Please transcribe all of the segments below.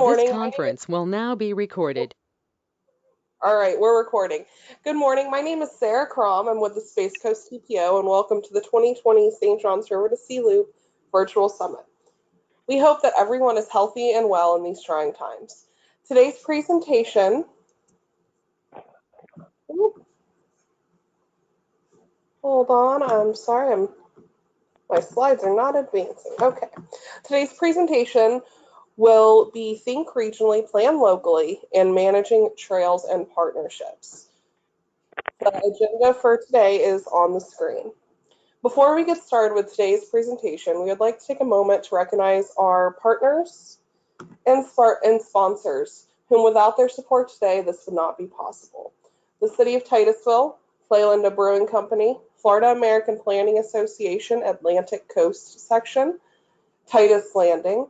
This morning. conference will now be recorded. All right, we're recording. Good morning. My name is Sarah Crom. I'm with the Space Coast TPO, and welcome to the 2020 St. John's River to Sea Loop Virtual Summit. We hope that everyone is healthy and well in these trying times. Today's presentation. Hold on. I'm sorry. My slides are not advancing. Okay. Today's presentation will be Think Regionally, Plan Locally, and Managing Trails and Partnerships. The agenda for today is on the screen. Before we get started with today's presentation, we would like to take a moment to recognize our partners and sponsors, whom without their support today, this would not be possible. The City of Titusville, Flalinda Brewing Company, Florida American Planning Association Atlantic Coast Section, Titus Landing,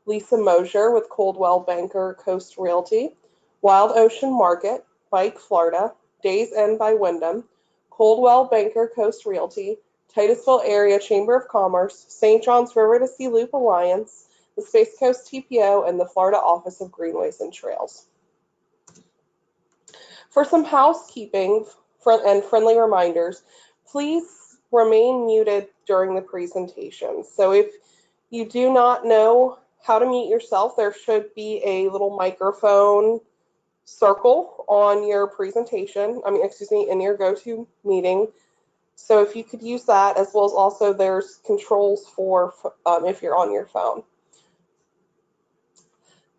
Lisa Mosier with Coldwell Banker Coast Realty, Wild Ocean Market, Bike Florida, Days Inn by Wyndham, Coldwell Banker Coast Realty, Titusville Area Chamber of Commerce, St. John's River to Sea Loop Alliance, the Space Coast TPO, and the Florida Office of Greenways and Trails. For some housekeeping and friendly reminders, please remain muted during the presentation. So if you do not know how to mute yourself, there should be a little microphone circle on your presentation, in your GoToMeeting. So if you could use that, as well as also there's controls for if you're on your phone.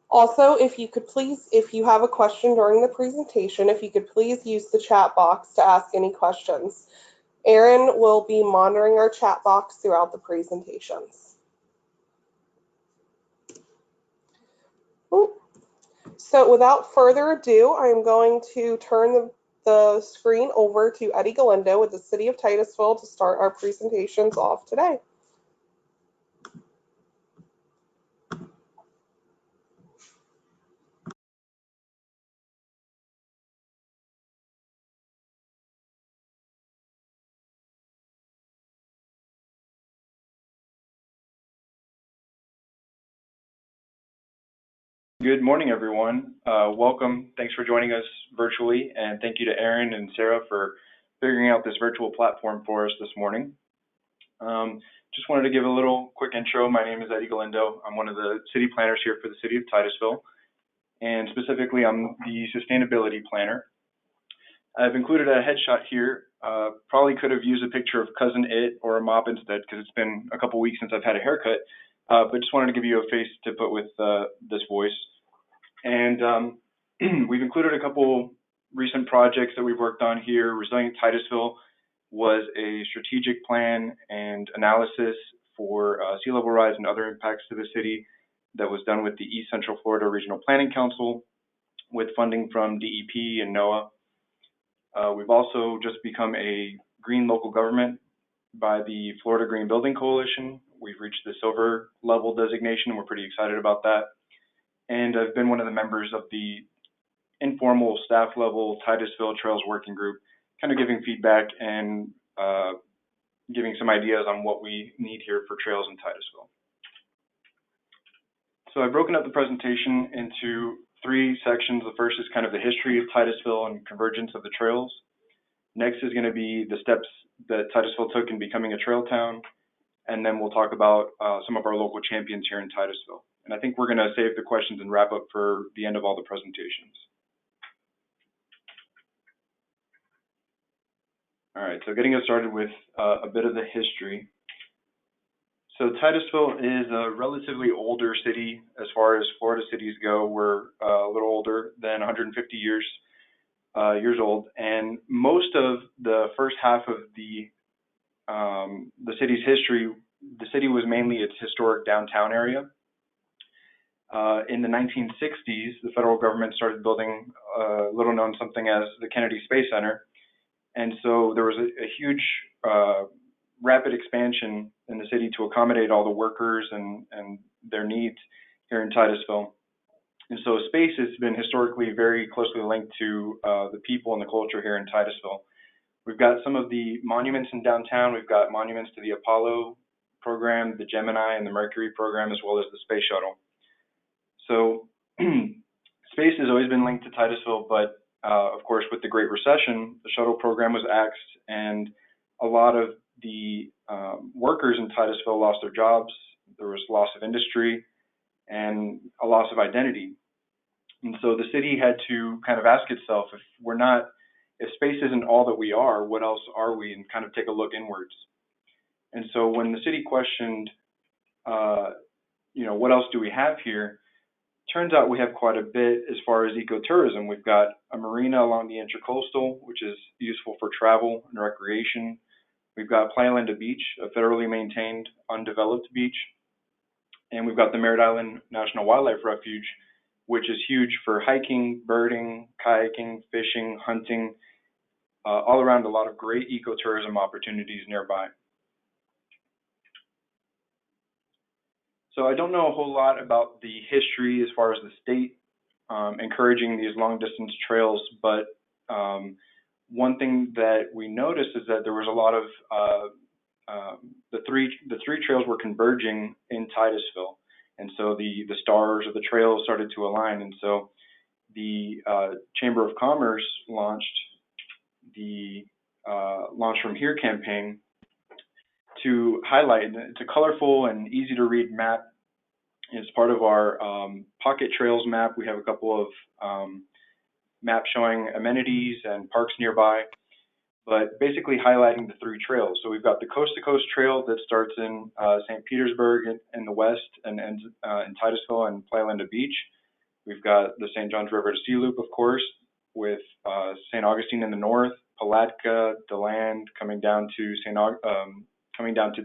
Also, if you have a question during the presentation, if you could please use the chat box to ask any questions. Erin will be monitoring our chat box throughout the presentations. So without further ado, I'm going to turn the screen over to Eddie Galindo with the City of Titusville to start our presentations off today. Good morning, everyone. Welcome. Thanks for joining us virtually, and thank you to Erin and Sarah for figuring out this virtual platform for us this morning. Just wanted to give a little quick intro. My name is Eddie Galindo. I'm one of the city planners here for the city of Titusville, and specifically, I'm the sustainability planner. I've included a headshot here. Probably could have used a picture of Cousin It or a mop instead, because it's been a couple weeks since I've had a haircut, but just wanted to give you a face to put with this voice. And we've included a couple recent projects that we've worked on here. Resilient Titusville was a strategic plan and analysis for sea level rise and other impacts to the city that was done with the East Central Florida Regional Planning Council with funding from DEP and NOAA. We've also just become a green local government by the Florida Green Building Coalition. We've reached the silver level designation, and we're pretty excited about that. And I've been one of the members of the informal staff level Titusville Trails Working Group, kind of giving feedback and giving some ideas on what we need here for trails in Titusville. So I've broken up the presentation into three sections. The first is kind of the history of Titusville and convergence of the trails. Next is going to be the steps that Titusville took in becoming a trail town. And then we'll talk about some of our local champions here in Titusville. And I think we're going to save the questions and wrap up for the end of all the presentations. All right, so getting us started with a bit of the history. So Titusville is a relatively older city as far as Florida cities go. We're a little older than 150 years old, and most of the first half of the city's history, the city was mainly its historic downtown area. In the 1960s, the federal government started building little known something as the Kennedy Space Center. And so there was a huge rapid expansion in the city to accommodate all the workers and their needs here in Titusville. And so space has been historically very closely linked to the people and the culture here in Titusville. We've got some of the monuments in downtown. We've got monuments to the Apollo program, the Gemini, and the Mercury program, as well as the Space Shuttle. So always been linked to Titusville, but of course, with the Great Recession, the shuttle program was axed, and a lot of the workers in Titusville lost their jobs. There was loss of industry and a loss of identity. And so the city had to kind of ask itself, if space isn't all that we are, what else are we? And kind of take a look inwards. And so when the city questioned, what else do we have here? Turns out we have quite a bit as far as ecotourism. We've got a marina along the intercoastal, which is useful for travel and recreation. We've got Playa Linda Beach, a federally maintained, undeveloped beach. And we've got the Merritt Island National Wildlife Refuge, which is huge for hiking, birding, kayaking, fishing, hunting, all around a lot of great ecotourism opportunities nearby. So I don't know a whole lot about the history as far as the state encouraging these long distance trails, but one thing that we noticed is that there was a lot of the three trails were converging in Titusville, and so the stars of the trails started to align, and so the Chamber of Commerce launched the Launch From Here campaign to highlight. It's a colorful and easy to read map. It's part of our Pocket Trails map. We have a couple of maps showing amenities and parks nearby, but basically highlighting the three trails. So we've got the Coast to Coast Trail that starts in St. Petersburg in the west and ends in Titusville and Playa Linda Beach. We've got the St. Johns River to Sea Loop, of course, with St. Augustine in the north, Palatka, DeLand coming down to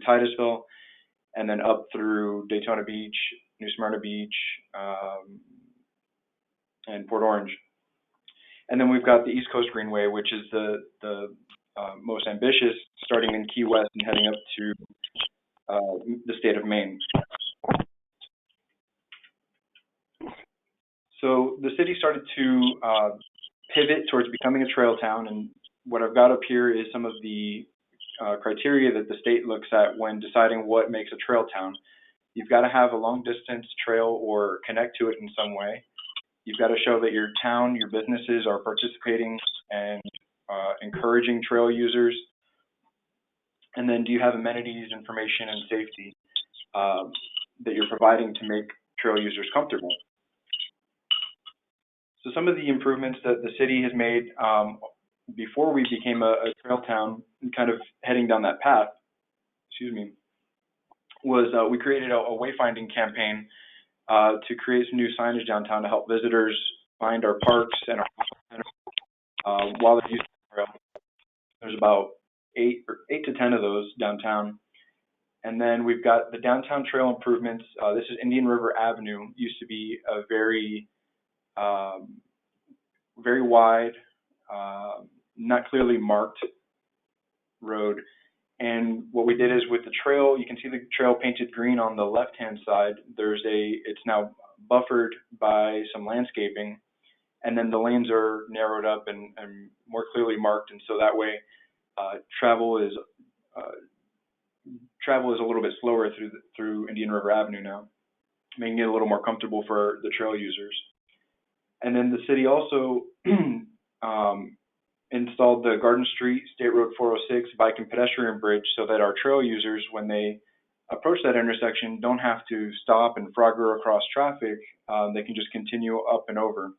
Titusville, and then up through Daytona Beach, New Smyrna Beach, and Port Orange. And then we've got the East Coast Greenway, which is the most ambitious, starting in Key West and heading up to the state of Maine. So the city started to pivot towards becoming a trail town, and what I've got up here is some of the criteria that the state looks at when deciding what makes a trail town. You've got to have a long distance trail or connect to it in some way. You've got to show that your town, your businesses are participating and encouraging trail users. And then do you have amenities, information, and safety that you're providing to make trail users comfortable? So some of the improvements that the city has made before we became a trail town, kind of heading down that path, was we created a wayfinding campaign to create some new signage downtown to help visitors find our parks and our while they're using the trail. There's about 8 to 10 of those downtown. And then we've got the downtown trail improvements. This is Indian River Avenue. Used to be a very wide, not clearly marked road. And what we did is with the trail, you can see the trail painted green on the left-hand side. It's now buffered by some landscaping, and then the lanes are narrowed up and more clearly marked. And so that way, travel is a little bit slower through Indian River Avenue now, making it a little more comfortable for the trail users. And then the city also installed the Garden Street State Road 406 bike and pedestrian bridge so that our trail users, when they approach that intersection, don't have to stop and frogger across traffic. They can just continue up and over.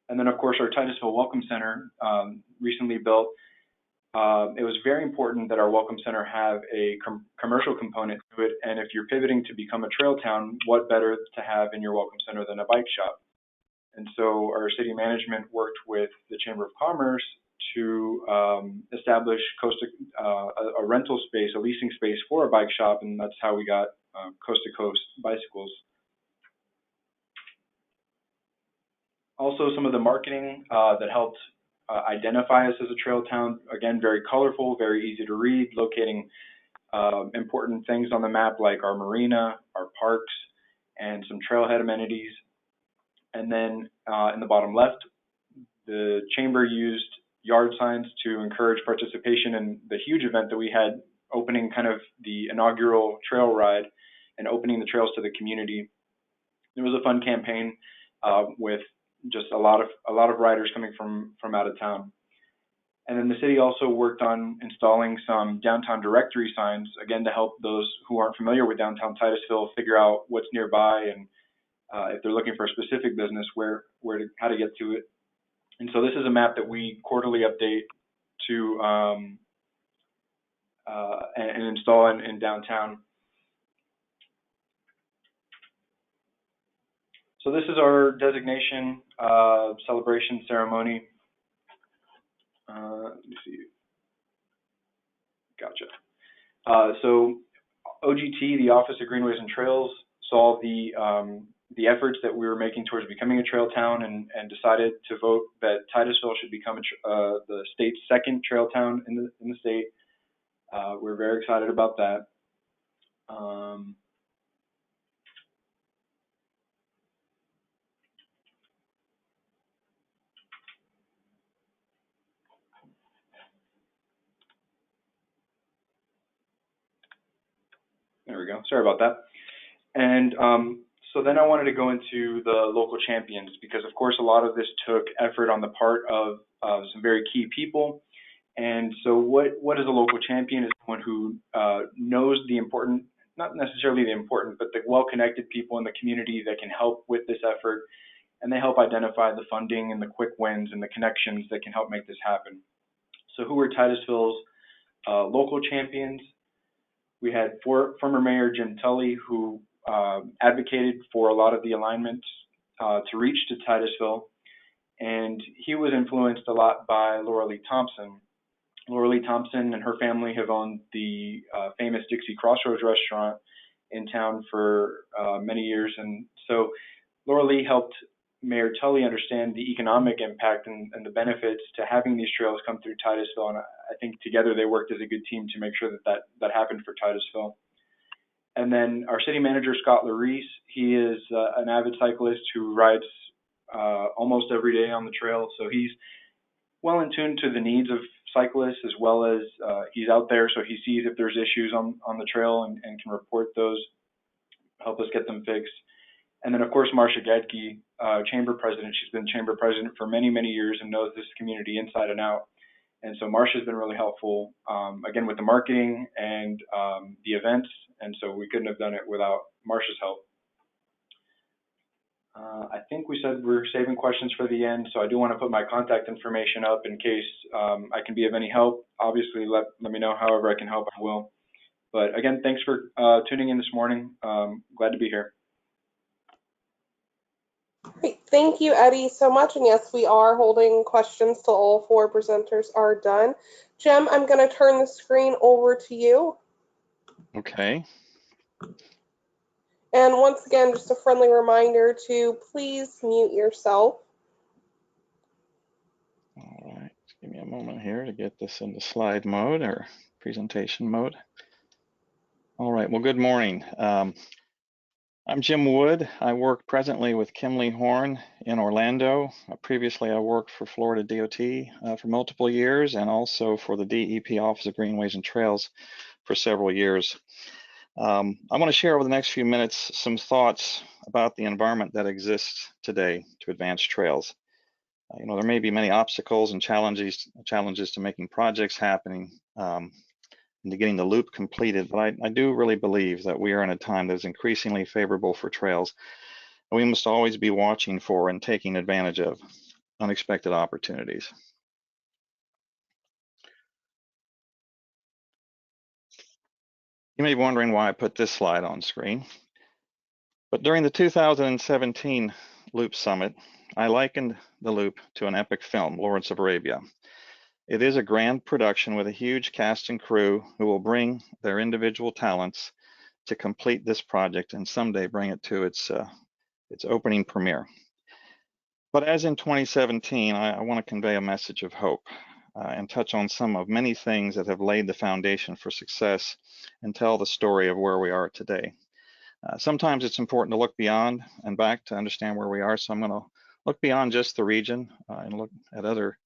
And then, of course, our Titusville Welcome Center, recently built. It was very important that our Welcome Center have a commercial component to it. And if you're pivoting to become a trail town, what better to have in your Welcome Center than a bike shop? And so our city management worked with the Chamber of Commerce to establish a rental space, a leasing space for a bike shop, and that's how we got Coast to Coast bicycles. Also, some of the marketing that helped identify us as a trail town, again, very colorful, very easy to read, locating important things on the map like our marina, our parks, and some trailhead amenities. And then in the bottom left, the chamber used yard signs to encourage participation in the huge event that we had, opening kind of the inaugural trail ride and opening the trails to the community. It was a fun campaign with just a lot of riders coming from out of town. And then the city also worked on installing some downtown directory signs, again, to help those who aren't familiar with downtown Titusville figure out what's nearby and if they're looking for a specific business, how to get to it. And so this is a map that we quarterly update to and install in downtown. So this is our designation celebration ceremony. Let me see. Gotcha. So OGT, the Office of Greenways and Trails, saw the efforts that we were making towards becoming a trail town and decided to vote that Titusville should become the state's second trail town in the state. We're very excited about that. There we go. Sorry about that. And so then I wanted to go into the local champions because, of course, a lot of this took effort on the part of some very key people. And so what is a local champion? Is someone who knows the important, not necessarily the important, but the well-connected people in the community that can help with this effort. And they help identify the funding and the quick wins and the connections that can help make this happen. So who were Titusville's local champions? We had former Mayor Jim Tully, who advocated for a lot of the alignments to reach to Titusville. And he was influenced a lot by Laura Lee Thompson. Laura Lee Thompson and her family have owned the famous Dixie Crossroads restaurant in town for many years. And so Laura Lee helped Mayor Tully understand the economic impact and the benefits to having these trails come through Titusville. And I think together they worked as a good team to make sure that happened for Titusville. And then our city manager, Scott Larice, he is an avid cyclist who rides almost every day on the trail. So he's well in tune to the needs of cyclists, as well as he's out there, so he sees if there's issues on the trail and can report those, help us get them fixed. And then, of course, Marcia Gedke, chamber president. She's been chamber president for many, many years and knows this community inside and out. And so Marcia's been really helpful, again, with the marketing and the events. And so we couldn't have done it without Marcia's help. I think we said we're saving questions for the end, so I do want to put my contact information up in case I can be of any help. Obviously, let me know however I can help, I will. But again, thanks for tuning in this morning. Glad to be here. Great. Thank you, Eddie, so much. And yes, we are holding questions till all four presenters are done. Jim, I'm going to turn the screen over to you. Okay. And once again, just a friendly reminder to please mute yourself. All right. Give me a moment here to get this into slide mode or presentation mode. All right. Well, good morning. I'm Jim Wood. I work presently with Kimley Horn in Orlando. Previously, I worked for Florida DOT for multiple years and also for the DEP Office of Greenways and Trails for several years. I want to share over the next few minutes some thoughts about the environment that exists today to advance trails. There may be many obstacles and challenges to making projects happening and to getting the loop completed, but I do really believe that we are in a time that is increasingly favorable for trails, and we must always be watching for and taking advantage of unexpected opportunities. You may be wondering why I put this slide on screen, but during the 2017 Loop Summit, I likened the Loop to an epic film, Lawrence of Arabia. It is a grand production with a huge cast and crew who will bring their individual talents to complete this project and someday bring it to its opening premiere. But as in 2017, I want to convey a message of hope and touch on some of many things that have laid the foundation for success and tell the story of where we are today. Sometimes it's important to look beyond and back to understand where we are, so I'm going to look beyond just the region and look at other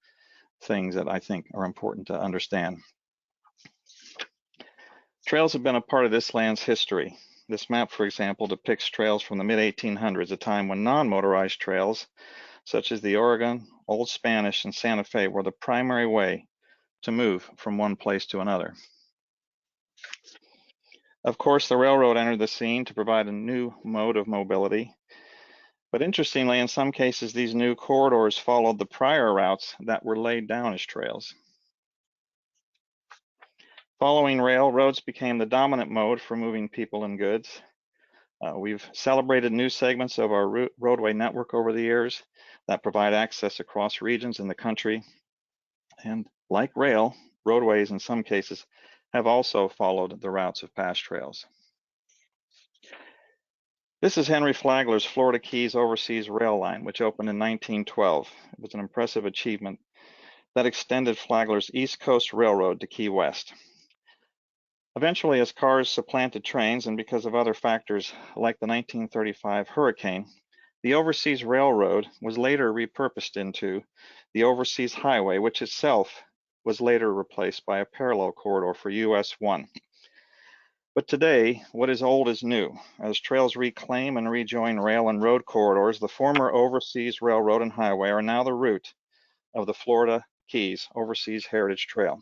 things that I think are important to understand. Trails have been a part of this land's history. This map, for example, depicts trails from the mid-1800s, a time when non-motorized trails such as the Oregon, Old Spanish, and Santa Fe, were the primary way to move from one place to another. Of course, the railroad entered the scene to provide a new mode of mobility. But interestingly, in some cases, these new corridors followed the prior routes that were laid down as trails. Following rail, roads became the dominant mode for moving people and goods. We've celebrated new segments of our roadway network over the years that provide access across regions in the country. And like rail, roadways in some cases have also followed the routes of past trails. This is Henry Flagler's Florida Keys Overseas Rail Line, which opened in 1912. It was an impressive achievement that extended Flagler's East Coast Railroad to Key West. Eventually, as cars supplanted trains and because of other factors like the 1935 hurricane, the Overseas Railroad was later repurposed into the Overseas Highway, which itself was later replaced by a parallel corridor for US 1. But today, what is old is new. As trails reclaim and rejoin rail and road corridors, the former Overseas Railroad and Highway are now the route of the Florida Keys Overseas Heritage Trail.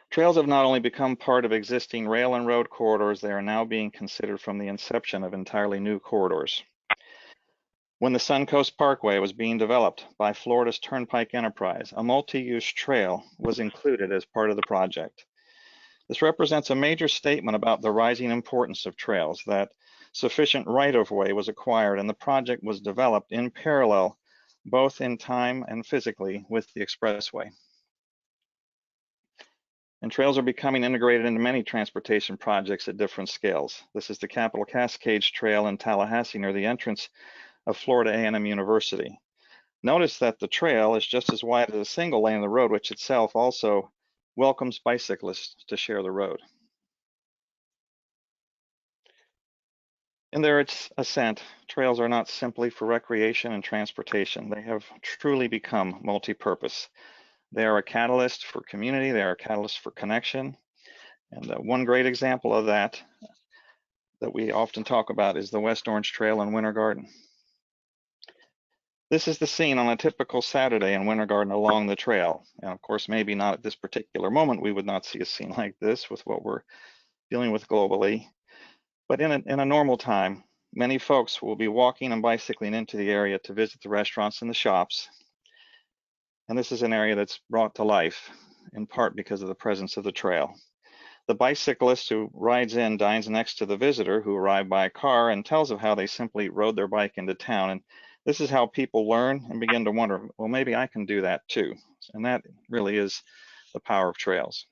Trails have not only become part of existing rail and road corridors, they are now being considered from the inception of entirely new corridors. When the Suncoast Parkway was being developed by Florida's Turnpike Enterprise, a multi-use trail was included as part of the project. This represents a major statement about the rising importance of trails, that sufficient right-of-way was acquired and the project was developed in parallel, both in time and physically, with the expressway. And trails are becoming integrated into many transportation projects at different scales. This is the Capitol Cascades Trail in Tallahassee near the entrance of Florida A&M University. Notice that the trail is just as wide as a single lane of the road, which itself also welcomes bicyclists to share the road. In their ascent, trails are not simply for recreation and transportation. They have truly become multi-purpose. They are a catalyst for community, they are a catalyst for connection. And one great example of that we often talk about is the West Orange Trail in Winter Garden. This is the scene on a typical Saturday in Winter Garden along the trail. And of course, maybe not at this particular moment, we would not see a scene like this with what we're dealing with globally. But in a normal time, many folks will be walking and bicycling into the area to visit the restaurants and the shops. And this is an area that's brought to life, in part because of the presence of the trail. The bicyclist who rides in dines next to the visitor who arrived by car and tells of how they simply rode their bike into town. And this is how people learn and begin to wonder, well, maybe I can do that too. And that really is the power of trails.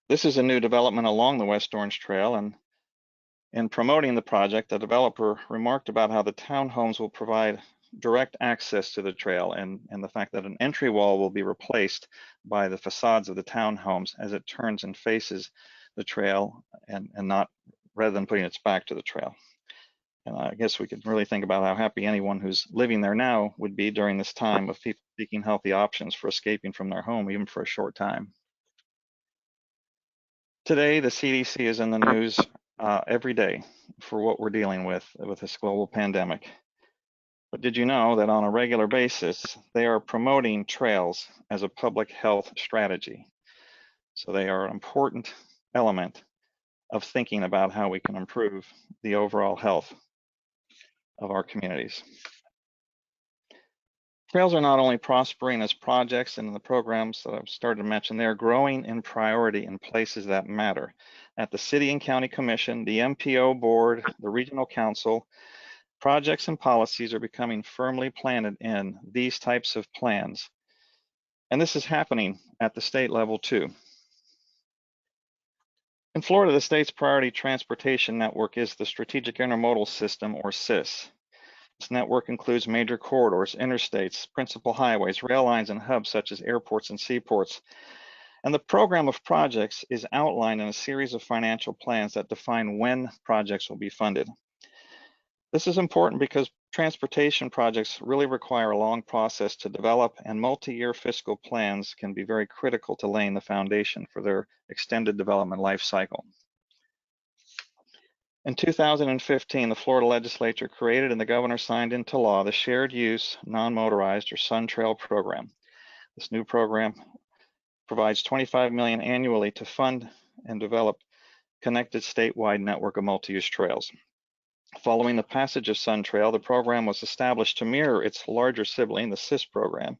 This is a new development along the West Orange Trail, and in promoting the project, the developer remarked about how the townhomes will provide direct access to the trail and the fact that an entry wall will be replaced by the facades of the townhomes as it turns and faces the trail and not, rather than putting its back to the trail. And I guess we could really think about how happy anyone who's living there now would be during this time of people seeking healthy options for escaping from their home, even for a short time. Today, the CDC is in the news every day for what we're dealing with this global pandemic. But did you know that on a regular basis, they are promoting trails as a public health strategy? So they are an important element of thinking about how we can improve the overall health of our communities. Trails are not only prospering as projects and in the programs that I've started to mention, they're growing in priority in places that matter. At the City and County Commission, the MPO Board, the Regional Council, projects and policies are becoming firmly planted in these types of plans. And this is happening at the state level too. In Florida, the state's priority transportation network is the Strategic Intermodal System, or SIS. This network includes major corridors, interstates, principal highways, rail lines, and hubs such as airports and seaports. And the program of projects is outlined in a series of financial plans that define when projects will be funded. This is important because transportation projects really require a long process to develop, and multi-year fiscal plans can be very critical to laying the foundation for their extended development life cycle. In 2015, the Florida legislature created and the governor signed into law the Shared Use Non-Motorized or Sun Trail program. This new program provides $25 million annually to fund and develop connected statewide network of multi-use trails. Following the passage of Sun Trail, the program was established to mirror its larger sibling, the SIS program.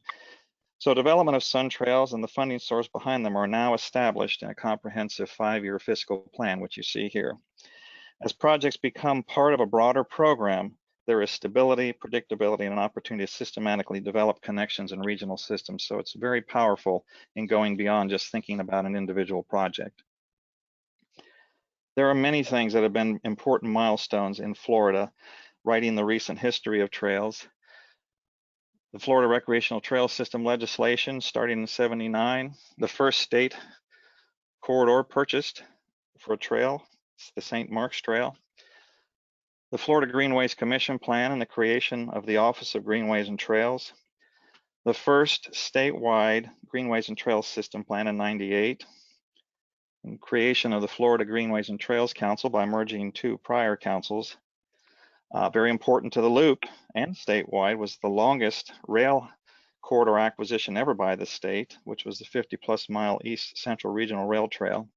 So development of Sun Trails and the funding source behind them are now established in a comprehensive 5-year fiscal plan, which you see here. As projects become part of a broader program, there is stability, predictability, and an opportunity to systematically develop connections in regional systems. So it's very powerful in going beyond just thinking about an individual project. There are many things that have been important milestones in Florida, writing the recent history of trails. The Florida Recreational Trail System legislation starting in '79, the first state corridor purchased for a trail, the St. Mark's Trail. The Florida Greenways Commission plan and the creation of the Office of Greenways and Trails. The first statewide Greenways and Trails System plan in '98. And creation of the Florida Greenways and Trails Council by merging 2 prior councils. Very important to the loop and statewide was the longest rail corridor acquisition ever by the state, which was the 50+ mile East Central Regional Rail Trail.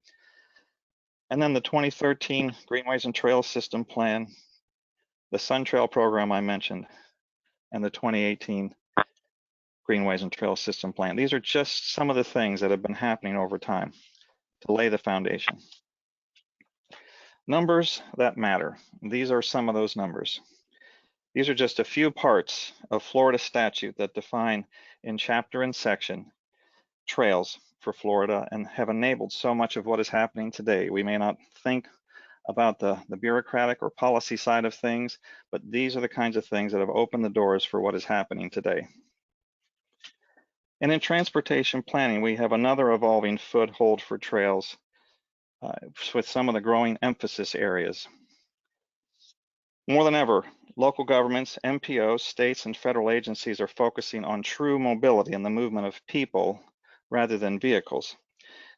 And then the 2013 Greenways and Trails System Plan, the Sun Trail program I mentioned, and the 2018 Greenways and Trails System Plan. These are just some of the things that have been happening over time to lay the foundation. Numbers that matter. These are some of those numbers. These are just a few parts of Florida statute that define in chapter and section trails for Florida and have enabled so much of what is happening today. We may not think about the bureaucratic or policy side of things, but these are the kinds of things that have opened the doors for what is happening today. And in transportation planning, we have another evolving foothold for trails with some of the growing emphasis areas. More than ever, local governments, MPOs, states, and federal agencies are focusing on true mobility and the movement of people rather than vehicles.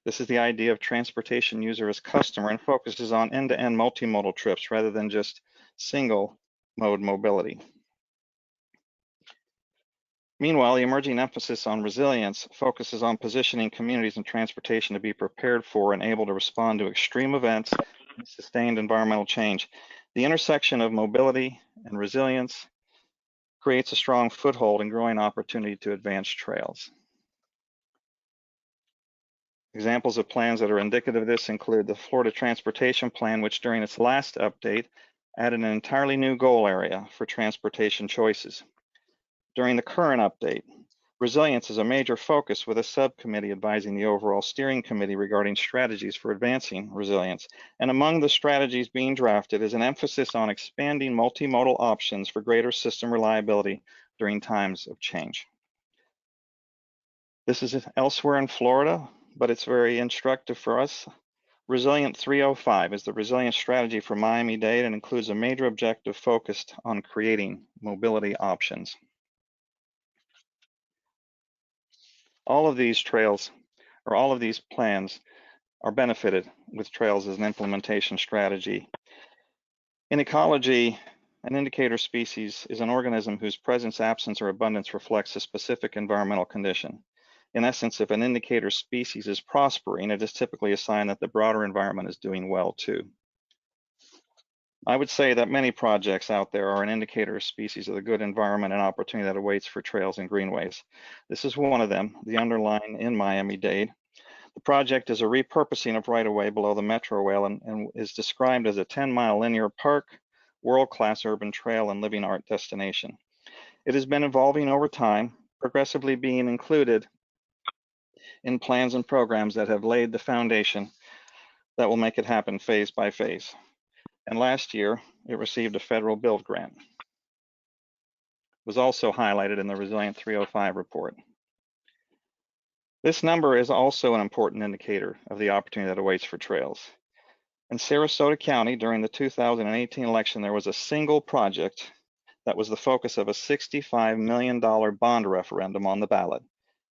This is the idea of transportation user as customer and focuses on end-to-end multimodal trips rather than just single mode mobility. Meanwhile, the emerging emphasis on resilience focuses on positioning communities and transportation to be prepared for and able to respond to extreme events and sustained environmental change. The intersection of mobility and resilience creates a strong foothold and growing opportunity to advance trails. Examples of plans that are indicative of this include the Florida Transportation Plan, which during its last update added an entirely new goal area for transportation choices. During the current update, resilience is a major focus with a subcommittee advising the overall steering committee regarding strategies for advancing resilience. And among the strategies being drafted is an emphasis on expanding multimodal options for greater system reliability during times of change. This is elsewhere in Florida, but it's very instructive for us. Resilient 305 is the resilience strategy for Miami-Dade and includes a major objective focused on creating mobility options. All of these trails, or all of these plans, are benefited with trails as an implementation strategy. In ecology, an indicator species is an organism whose presence, absence, or abundance reflects a specific environmental condition. In essence, if an indicator species is prospering, it is typically a sign that the broader environment is doing well too. I would say that many projects out there are an indicator species of the good environment and opportunity that awaits for trails and greenways. This is one of them, the underline in Miami-Dade. The project is a repurposing of right-of-way below the Metro Rail and is described as a 10-mile linear park, world-class urban trail, and living art destination. It has been evolving over time, progressively being included in plans and programs that have laid the foundation that will make it happen phase by phase. And last year, it received a federal build grant. It was also highlighted in the Resilient 305 report. This number is also an important indicator of the opportunity that awaits for trails. In Sarasota County, during the 2018 election, there was a single project that was the focus of a $65 million bond referendum on the ballot,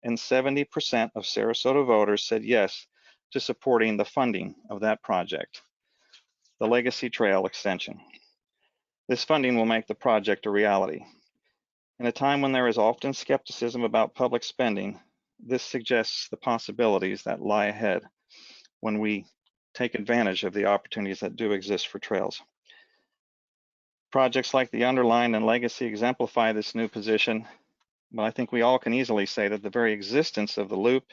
and 70% of Sarasota voters said yes to supporting the funding of that project. the Legacy Trail extension. This funding will make the project a reality. In a time when there is often skepticism about public spending, this suggests the possibilities that lie ahead when we take advantage of the opportunities that do exist for trails. Projects like the Underline and Legacy exemplify this new position, but I think we all can easily say that the very existence of the loop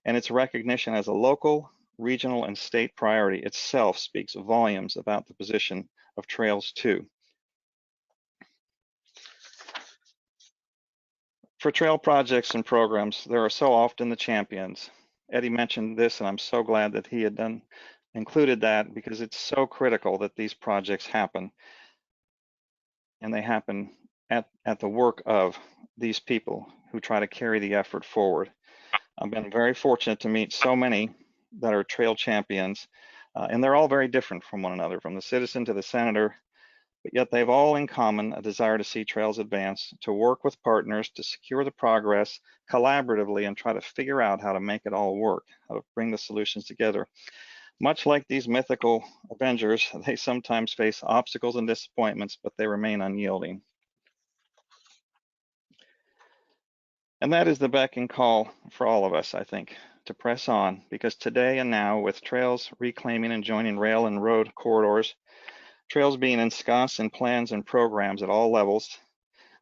and its recognition as a local, regional, and state priority itself speaks volumes about the position of trails too. For trail projects and programs, there are so often the champions. Eddie mentioned this, and I'm so glad that he had included that, because it's so critical that these projects happen, and they happen at the work of these people who try to carry the effort forward. I've been very fortunate to meet so many that are trail champions, and they're all very different from one another, from the citizen to the senator, but yet they've all in common a desire to see trails advance, to work with partners, to secure the progress collaboratively, and try to figure out how to make it all work, how to bring the solutions together. Much like these mythical Avengers, they sometimes face obstacles and disappointments, but they remain unyielding. And that is the beck and call for all of us, I think, to press on, because today and now, with trails reclaiming and joining rail and road corridors, trails being ensconced in plans and programs at all levels,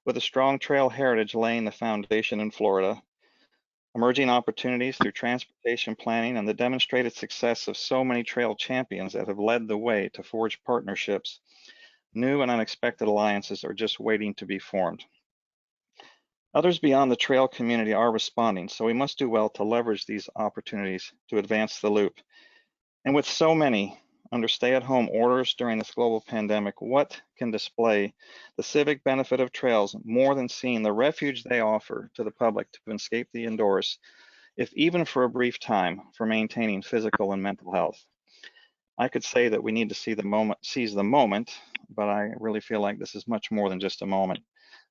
with a strong trail heritage laying the foundation in Florida, emerging opportunities through transportation planning, and the demonstrated success of so many trail champions that have led the way to forge partnerships, new and unexpected alliances are just waiting to be formed. Others beyond the trail community are responding, so we must do well to leverage these opportunities to advance the loop. And with so many under stay-at-home orders during this global pandemic, what can display the civic benefit of trails more than seeing the refuge they offer to the public to escape the indoors, if even for a brief time, for maintaining physical and mental health? I could say that we need to seize the moment, but I really feel like this is much more than just a moment.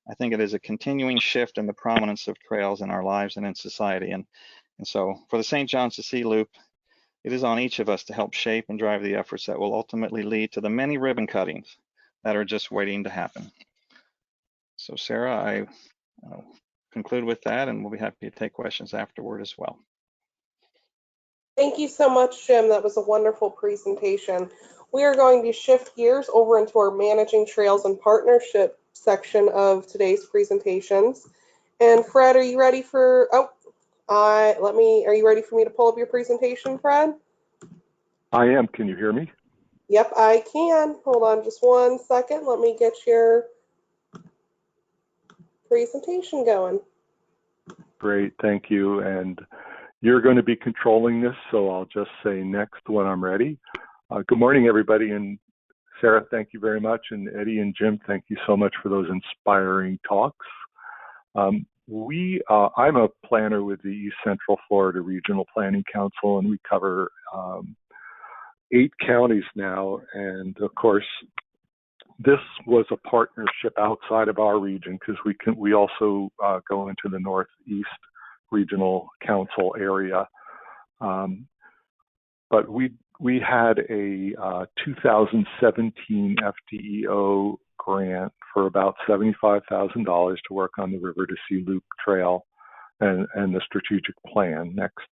I think it is a continuing shift in the prominence of trails in our lives and in society. And so for the St. John's to Sea Loop, it is on each of us to help shape and drive the efforts that will ultimately lead to the many ribbon cuttings that are just waiting to happen. So Sarah, I conclude with that, and we'll be happy to take questions afterward as well. Thank you so much, Jim. That was a wonderful presentation. We are going to shift gears over into our Managing Trails and Partnership section of today's presentations. And Fred, are you ready for, are you ready for me to pull up your presentation, Fred? I am. Can you hear me? Yep, I can. Hold on just one second. Let me get your presentation going. Great, thank you. And you're going to be controlling this, so I'll just say next when I'm ready. Good morning, everybody. And Sarah, thank you very much. And Eddie and Jim, thank you so much for those inspiring talks. I'm a planner with the East Central Florida Regional Planning Council, and we cover 8 counties now. And of course, this was a partnership outside of our region, because we also go into the Northeast Regional Council area. But we had a 2017 FDEO grant for about $75,000 to work on the River to Sea Loop Trail and the strategic plan. Next.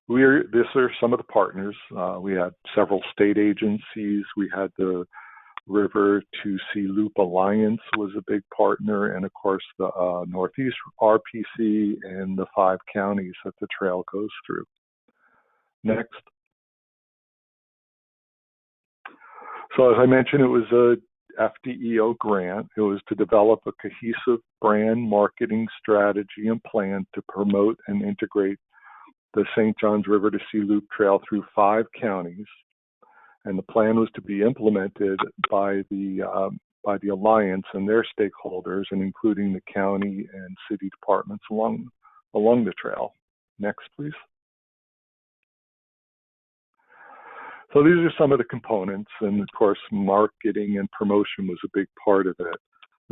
These are some of the partners. We had several state agencies. We had the River to Sea Loop Alliance was a big partner, and of course the Northeast RPC and the 5 counties that the trail goes through. Next. So as I mentioned, it was a FDEO grant. It was to develop a cohesive brand marketing strategy and plan to promote and integrate the St. John's River to Sea Loop Trail through 5 counties. And the plan was to be implemented by the Alliance and their stakeholders, and including the county and city departments along the trail. Next, please. So these are some of the components, and of course, marketing and promotion was a big part of it.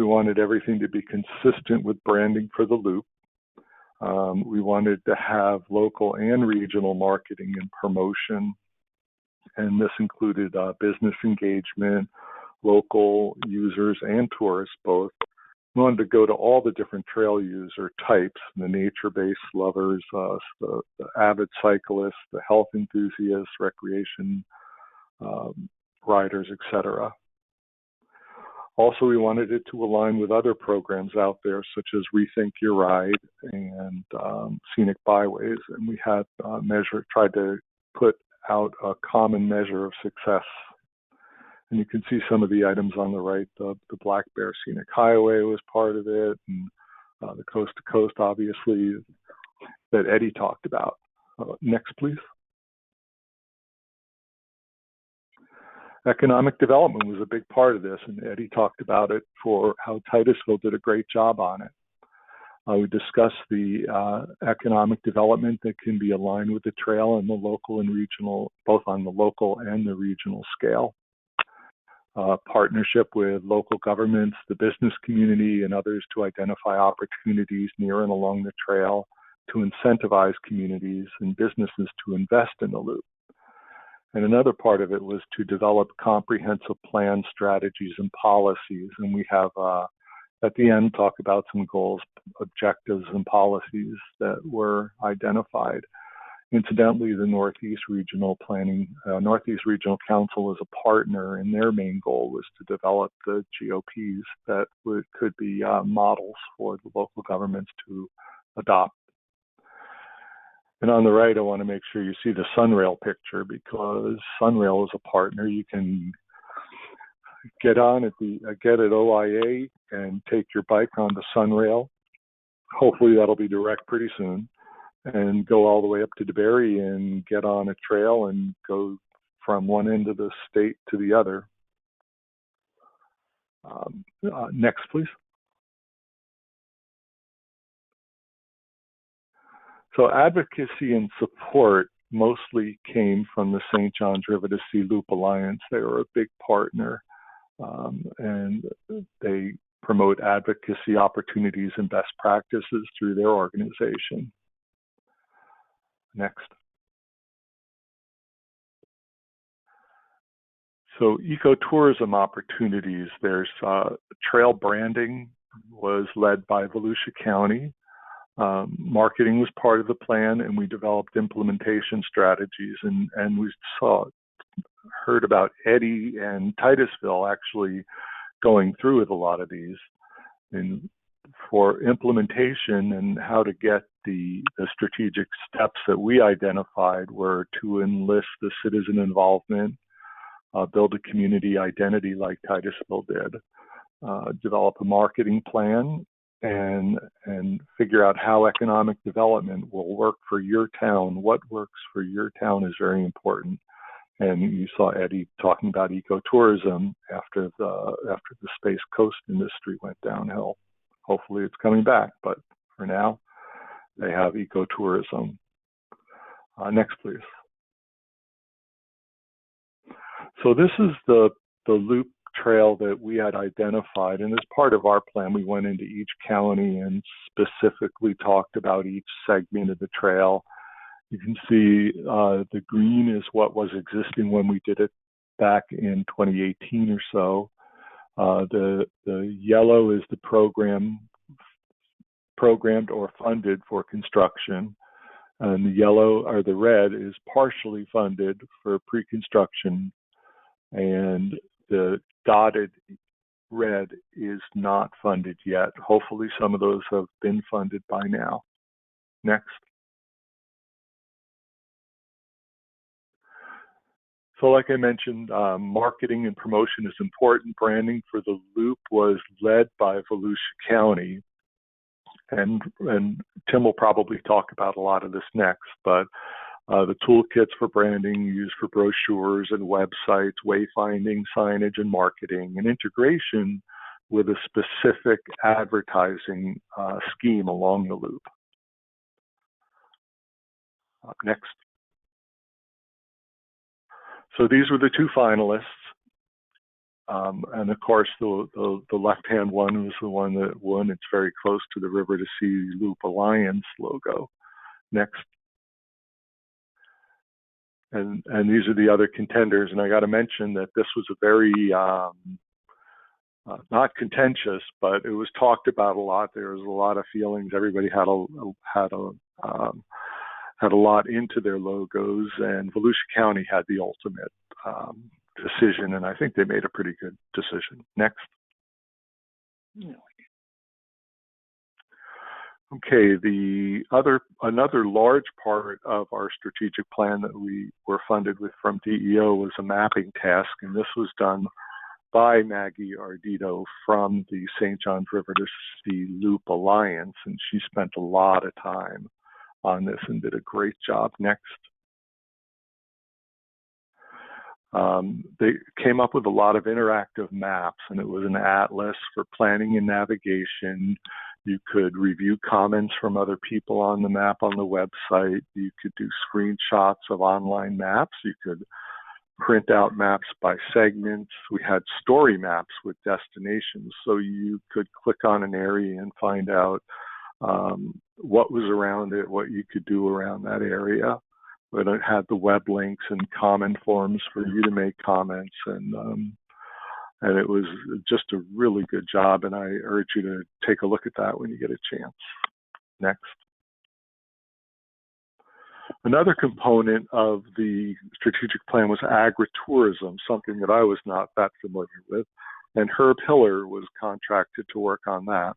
We wanted everything to be consistent with branding for the loop. We wanted to have local and regional marketing and promotion, and this included business engagement, local users and tourists both. We wanted to go to all the different trail user types, the nature-based lovers, the avid cyclists, the health enthusiasts, recreation riders, etc. Also, we wanted it to align with other programs out there, such as Rethink Your Ride and Scenic Byways, and we had tried to put out a common measure of success. And you can see some of the items on the right. The Black Bear Scenic Highway was part of it, and the Coast to Coast, obviously, that Eddie talked about. Next, please. Economic development was a big part of this, and Eddie talked about it for how Titusville did a great job on it. We discussed the economic development that can be aligned with the trail and the local and regional, both on the local and the regional scale. Partnership with local governments, the business community, and others to identify opportunities near and along the trail to incentivize communities and businesses to invest in the loop. And another part of it was to develop comprehensive plan strategies and policies. And we have, at the end, talk about some goals, objectives, and policies that were identified. Incidentally, the Northeast Regional Council is a partner, and their main goal was to develop the GOPs that could be models for the local governments to adopt. And on the right, I want to make sure you see the Sunrail picture, because Sunrail is a partner. You can get on at OIA and take your bike on the Sunrail. Hopefully that'll be direct pretty soon, and go all the way up to DeBerry and get on a trail and go from one end of the state to the other. Next, please. So advocacy and support mostly came from the St. John's River to Sea Loop Alliance. They were a big partner, and they promote advocacy opportunities and best practices through their organization. Next. So ecotourism opportunities, there's trail branding was led by Volusia County. Marketing was part of the plan, and we developed implementation strategies, and we heard about Eddie and Titusville actually going through with a lot of these. And for implementation and how to get the strategic steps that we identified were to enlist the citizen involvement, build a community identity like Titusville did, develop a marketing plan, and figure out how economic development will work for your town. What works for your town is very important. And you saw Eddie talking about ecotourism after the Space Coast industry went downhill. Hopefully it's coming back, but for now, they have ecotourism. Next, please. So this is the loop trail that we had identified, and as part of our plan, we went into each county and specifically talked about each segment of the trail. You can see the green is what was existing when we did it back in 2018 or so. The yellow is the programmed or funded for construction, and the red is partially funded for pre-construction, and the dotted red is not funded yet. Hopefully some of those have been funded by now. Next. So like I mentioned, marketing and promotion is important. Branding for the loop was led by Volusia County. And Tim will probably talk about a lot of this next, but the toolkits for branding used for brochures and websites, wayfinding, signage, and marketing, and integration with a specific advertising scheme along the loop. Next. So these were the two finalists. And of course, the left-hand one was the one that won. It's very close to the River to Sea Loop Alliance logo. Next. And these are the other contenders. And I got to mention that this was a very, not contentious, but it was talked about a lot. There was a lot of feelings. Everybody had a lot into their logos, and Volusia County had the ultimate decision, and I think they made a pretty good decision. Next. Okay, another large part of our strategic plan that we were funded with from DEO was a mapping task, and this was done by Maggie Ardito from the St. Johns River to Sea Loop Alliance, and she spent a lot of time on this and did a great job. Next. They came up with a lot of interactive maps, and it was an atlas for planning and navigation. You could review comments from other people on the map on the website. You could do screenshots of online maps. You could print out maps by segments. We had story maps with destinations, so you could click on an area and find out what was around it, what you could do around that area. But it had the web links and comment forms for you to make comments, and it was just a really good job, and I urge you to take a look at that when you get a chance. Next. Another component of the strategic plan was agritourism, something that I was not that familiar with, and Herb Hiller was contracted to work on that.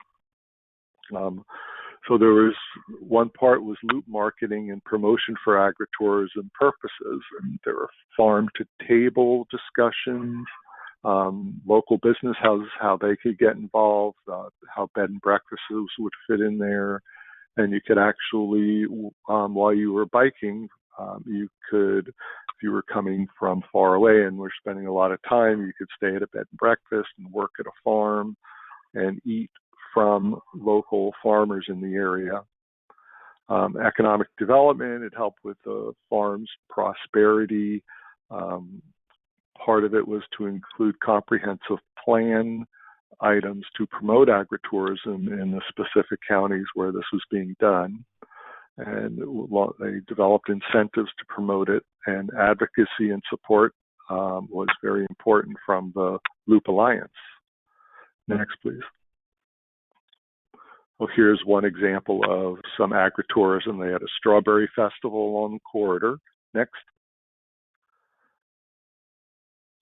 So there was one part was loop marketing and promotion for agritourism purposes, and there were farm to table discussions, local business houses, how they could get involved, how bed and breakfasts would fit in there, and you could actually, while you were biking, you could, if you were coming from far away and were spending a lot of time, you could stay at a bed and breakfast and work at a farm and eat from local farmers in the area. Economic development, it helped with the farm's prosperity. Part of it was to include comprehensive plan items to promote agritourism in the specific counties where this was being done. And they developed incentives to promote it, and advocacy and support was very important from the Loop Alliance. Next, please. Well, here's one example of some agritourism. They had a strawberry festival along the corridor. Next.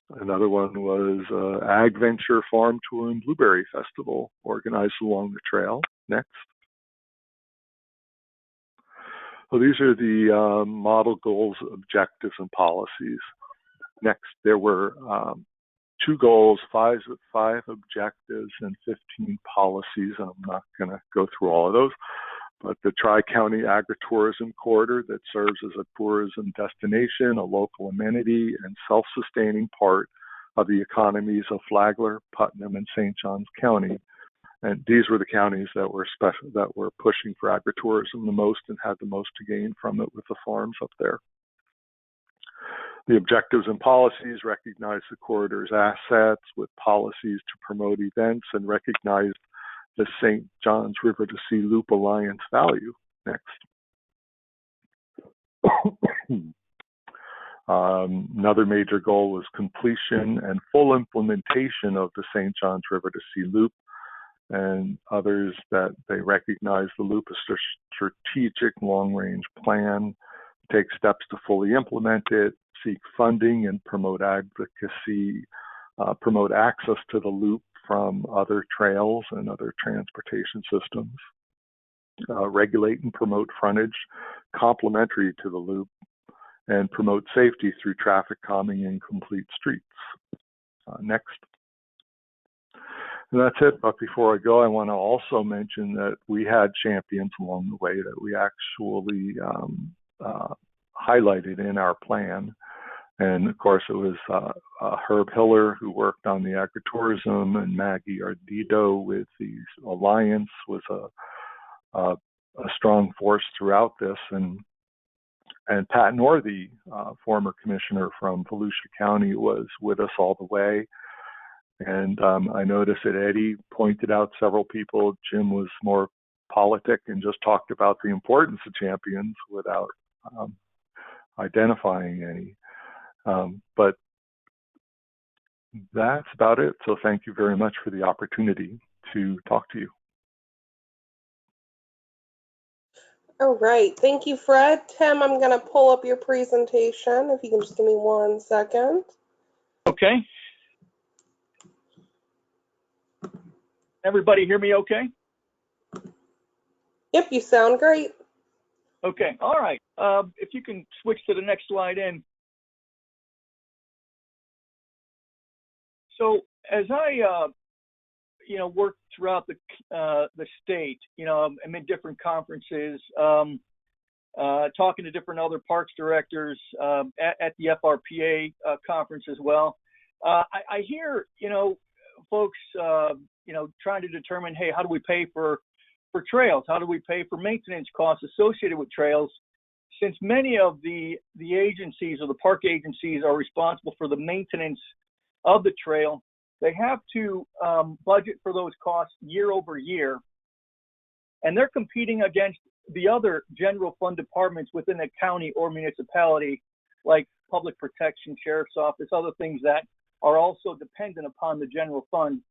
Another one was Ag Venture Farm Tour and Blueberry Festival organized along the trail. Next. So these are the model goals, objectives, and policies. Next, there were 2 goals, 5 objectives, and 15 policies. And I'm not going to go through all of those, but the Tri-County Agritourism Corridor that serves as a tourism destination, a local amenity, and self-sustaining part of the economies of Flagler, Putnam, and St. Johns County. And these were the counties that were pushing for agritourism the most and had the most to gain from it with the farms up there. The objectives and policies recognize the corridor's assets with policies to promote events and recognize the St. Johns River to Sea Loop Alliance value. Next. Another major goal was completion and full implementation of the St. Johns River to Sea Loop, and others that they recognize the loop as a strategic long-range plan, take steps to fully implement it, seek funding and promote advocacy, promote access to the loop from other trails and other transportation systems, regulate and promote frontage complementary to the loop, and promote safety through traffic calming and complete streets. Next. And that's it. But before I go, I want to also mention that we had champions along the way that we actually highlighted in our plan. And of course, it was Herb Hiller who worked on the agritourism, and Maggie Ardito with the Alliance was a strong force throughout this. And Pat Northey, former commissioner from Volusia County, was with us all the way. And I noticed that Eddie pointed out several people. Jim was more politic and just talked about the importance of champions without identifying any. But that's about it. So thank you very much for the opportunity to talk to you. All right. Thank you, Fred. Tim, I'm going to pull up your presentation. If you can just give me 1 second. Okay. Everybody hear me okay? Yep, you sound great. Okay. All right. If you can switch to the next slide in. So as I, work throughout the state, I'm in different conferences, talking to different other parks directors at the FRPA conference as well. I hear, folks, trying to determine, hey, how do we pay for trails? How do we pay for maintenance costs associated with trails? Since many of the agencies or the park agencies are responsible for the maintenance of the trail, they have to budget for those costs year over year. And they're competing against the other general fund departments within a county or municipality, like public protection, sheriff's office, other things that are also dependent upon the general fund.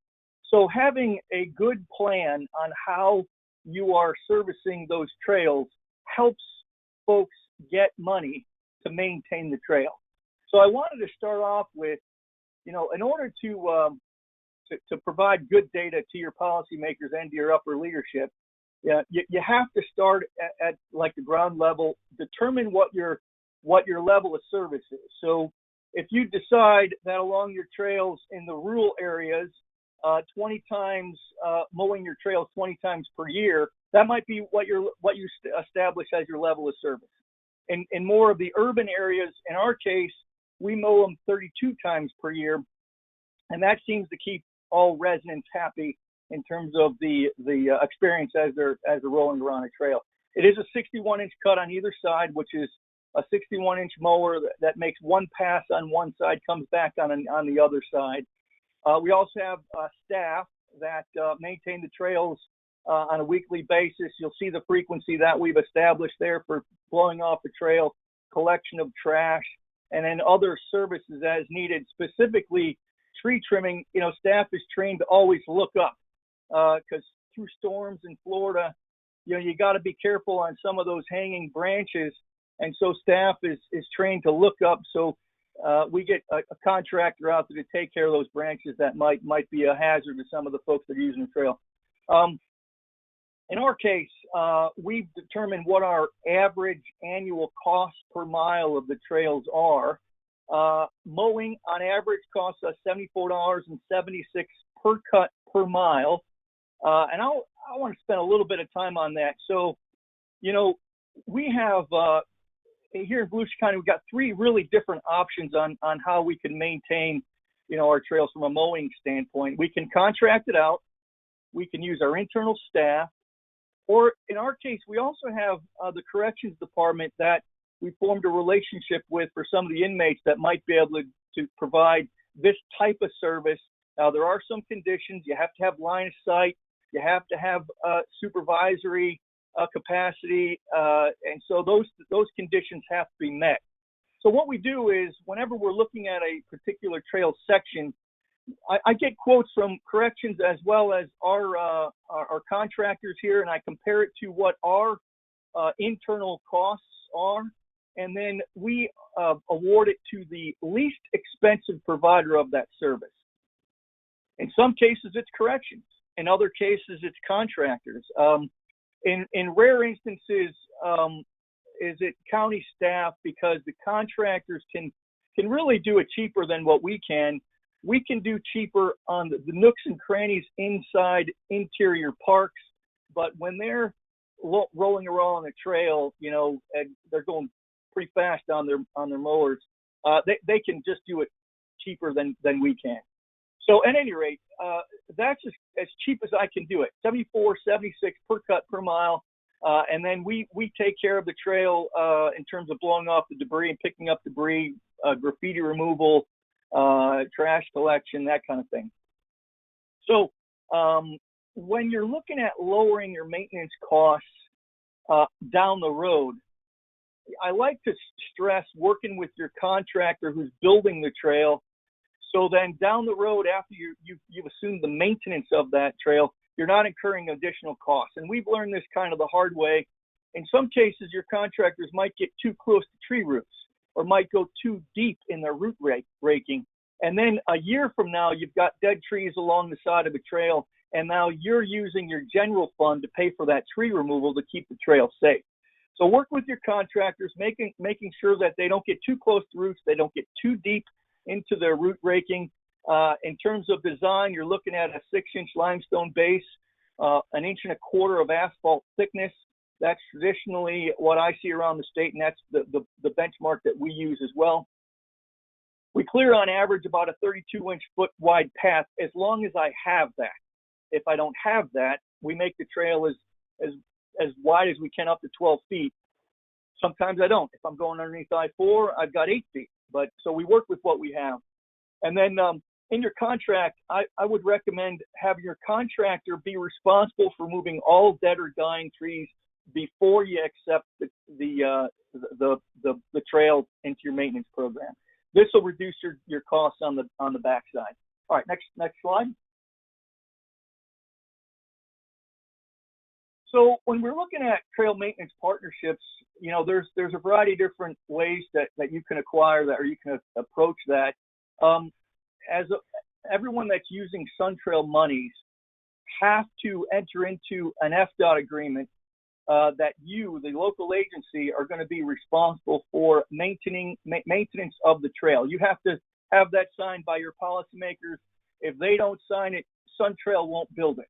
So having a good plan on how you are servicing those trails helps folks get money to maintain the trail. So I wanted to start off with, in order to provide good data to your policymakers and to your upper leadership, you have to start at like the ground level, determine what your level of service is. So if you decide that along your trails in the rural areas, 20 times mowing your trails 20 times per year, that might be what you establish as your level of service. In more of the urban areas, in our case, we mow them 32 times per year, and that seems to keep all residents happy in terms of the experience as they're rolling around a trail. It is a 61-inch cut on either side, which is a 61-inch mower that makes one pass on one side, comes back on the other side. We also have staff that maintain the trails on a weekly basis. You'll see the frequency that we've established there for blowing off the trail, collection of trash, and then other services as needed. Specifically, tree trimming, staff is trained to always look up because through storms in Florida, you got to be careful on some of those hanging branches. And so staff is trained to look up. So we get a contractor out there to take care of those branches that might be a hazard to some of the folks that are using the trail. In our case, we've determined what our average annual cost per mile of the trails are. Mowing on average costs us $74.76 per cut per mile. And I want to spend a little bit of time on that. So, we have, here in Volusia County, we've got 3 really different options on how we can maintain, our trails from a mowing standpoint. We can contract it out. We can use our internal staff. Or in our case, we also have the corrections department that we formed a relationship with for some of the inmates that might be able to provide this type of service. Now, there are some conditions. You have to have line of sight. You have to have supervisory capacity. And so those conditions have to be met. So what we do is whenever we're looking at a particular trail section, I get quotes from corrections as well as our contractors here, and I compare it to what our internal costs are. And then we award it to the least expensive provider of that service. In some cases, it's corrections. In other cases, it's contractors. In rare instances, is it county staff, because the contractors can really do it cheaper than what we can. We can do cheaper on the nooks and crannies inside interior parks, but when they're rolling around the trail, and they're going pretty fast on their mowers, they can just do it cheaper than we can. So at any rate, that's as cheap as I can do it, $74.76 per cut per mile. And then we take care of the trail in terms of blowing off the debris and picking up debris, graffiti removal, trash collection, that kind of thing. So when you're looking at lowering your maintenance costs down the road, I like to stress working with your contractor who's building the trail. So then down the road, after you've assumed the maintenance of that trail, you're not incurring additional costs. And we've learned this kind of the hard way. In some cases, your contractors might get too close to tree roots or might go too deep in their root raking. And then a year from now, you've got dead trees along the side of the trail, and now you're using your general fund to pay for that tree removal to keep the trail safe. So work with your contractors, making sure that they don't get too close to roots, they don't get too deep into their root raking. In terms of design, you're looking at a 6-inch limestone base, 1.25 inches of asphalt thickness. That's traditionally what I see around the state, and that's the benchmark that we use as well. We clear on average about a 32-inch foot wide path as long as I have that. If I don't have that, we make the trail as wide as we can, up to 12 feet. Sometimes I don't. If I'm going underneath I-4, I've got 8 feet. But so we work with what we have. And then in your contract, I would recommend having your contractor be responsible for moving all dead or dying trees before you accept the trail into your maintenance program. This will reduce your costs on the backside. All right, next slide. So when we're looking at trail maintenance partnerships, you know, there's a variety of different ways that you can acquire that, or you can approach that. Everyone that's using SunTrail monies have to enter into an FDOT agreement that you, the local agency, are going to be responsible for maintenance of the trail. You have to have that signed by your policymakers. If they don't sign it, SunTrail won't build it.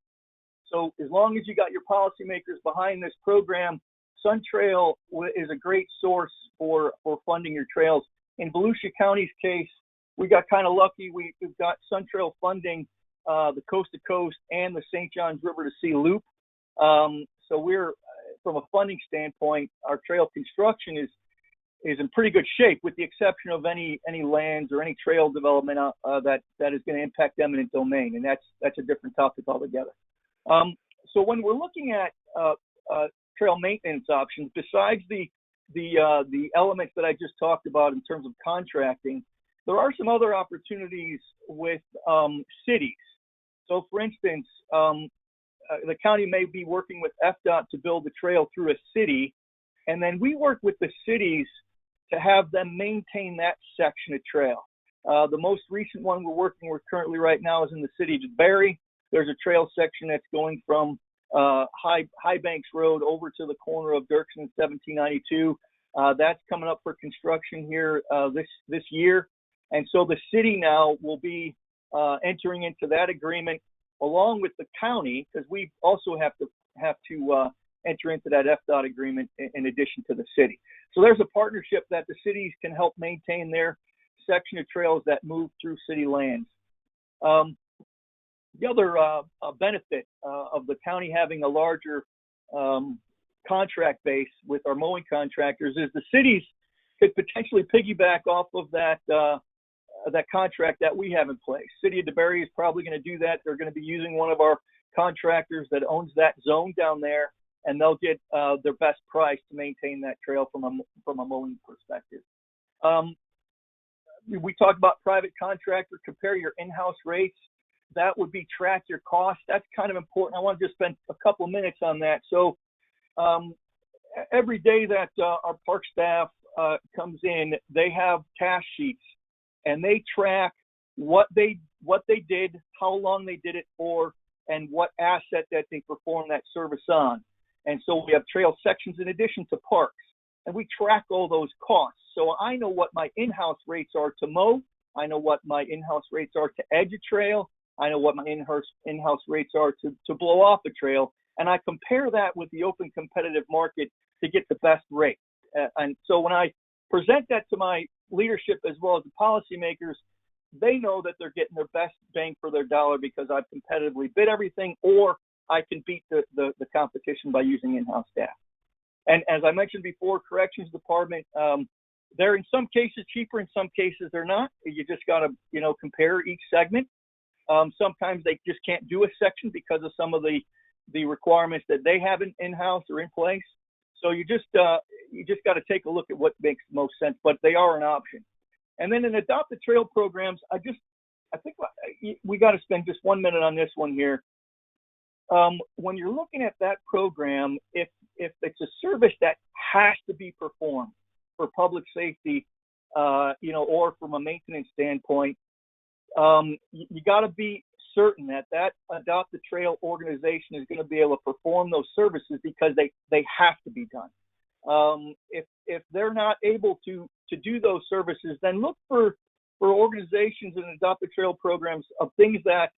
So as long as you got your policymakers behind this program, SunTrail is a great source for funding your trails. In Volusia County's case, we got kind of lucky. We've got SunTrail funding the Coast to Coast and the St. Johns River to Sea Loop. So we're, from a funding standpoint, our trail construction is in pretty good shape, with the exception of any lands or any trail development that is going to impact eminent domain, and that's a different topic altogether. So when we're looking at trail maintenance options, besides the elements that I just talked about in terms of contracting, there are some other opportunities with cities. So, for instance, the county may be working with FDOT to build a trail through a city, and then we work with the cities to have them maintain that section of trail. The most recent one we're working with currently right now is in the city of Barry. There's a trail section that's going from High Banks Road over to the corner of Dirksen and 1792. That's coming up for construction here this year. And so the city now will be entering into that agreement along with the county, because we also have to enter into that FDOT agreement in addition to the city. So there's a partnership that the cities can help maintain their section of trails that move through city lands. The other benefit of the county having a larger contract base with our mowing contractors is the cities could potentially piggyback off of that contract that we have in place. City of DeBerry is probably going to do that. They're going to be using one of our contractors that owns that zone down there, and they'll get their best price to maintain that trail from a mowing perspective. We talked about private contractor, compare your in-house rates. That would be track your costs. That's kind of important. I want to just spend a couple of minutes on that. So every day that our park staff comes in, they have task sheets, and they track what they did, how long they did it for, and what asset that they performed that service on. And so we have trail sections in addition to parks, and we track all those costs. So I know what my in-house rates are to mow. I know what my in-house rates are to edge a trail. I know what my in-house rates are to blow off a trail, and I compare that with the open competitive market to get the best rate. And so when I present that to my leadership as well as the policymakers, they know that they're getting their best bang for their dollar because I've competitively bid everything, or I can beat the competition by using in-house staff. And as I mentioned before, corrections department, they're in some cases cheaper, in some cases they're not. You just got to, compare each segment. Sometimes they just can't do a section because of some of the requirements that they have in-house or in place. So you just got to take a look at what makes the most sense, but they are an option. And then in Adopt a Trail programs, I think we got to spend just 1 minute on this one here. When you're looking at that program, if it's a service that has to be performed for public safety, or from a maintenance standpoint, you got to be certain that Adopt a Trail organization is going to be able to perform those services because they have to be done. If they're not able to do those services, then look for organizations and Adopt a Trail programs of things that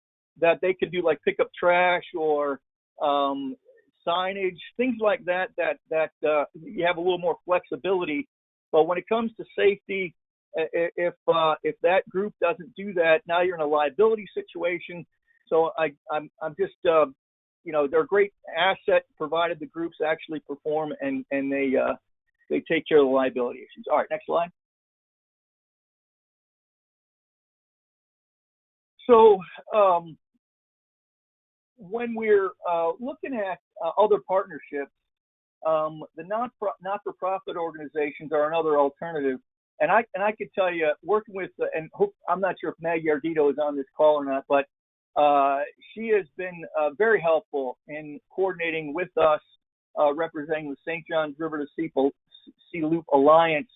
they could do, like pick up trash or signage, things like that you have a little more flexibility. But when it comes to safety, if that group doesn't do that, now you're in a liability situation. So I'm just they're a great asset provided the groups actually perform and they take care of the liability issues. All right, next slide. So when we're looking at other partnerships, the not-for-profit organizations are another alternative. And I could tell you, working with, I'm not sure if Maggie Ardito is on this call or not, but she has been very helpful in coordinating with us, representing the St. Johns River to Sea Loop Alliance.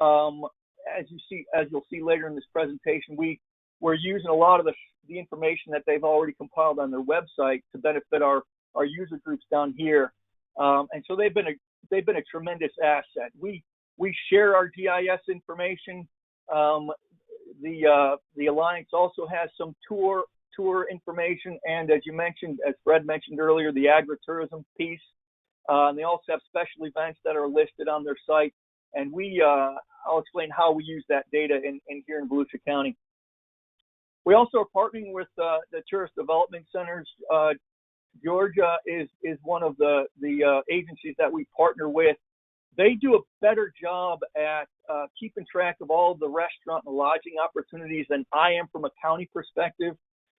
As you'll see later in this presentation, we're using a lot of the information that they've already compiled on their website to benefit our user groups down here. And so they've been a tremendous asset. We share our GIS information. The Alliance also has some tour information, and as Fred mentioned earlier, the agritourism piece. And they also have special events that are listed on their site. And I'll explain how we use that data in here in Volusia County. We also are partnering with the tourist development centers. Georgia is one of the agencies that we partner with. They do a better job at keeping track of all the restaurant and lodging opportunities than I am from a county perspective.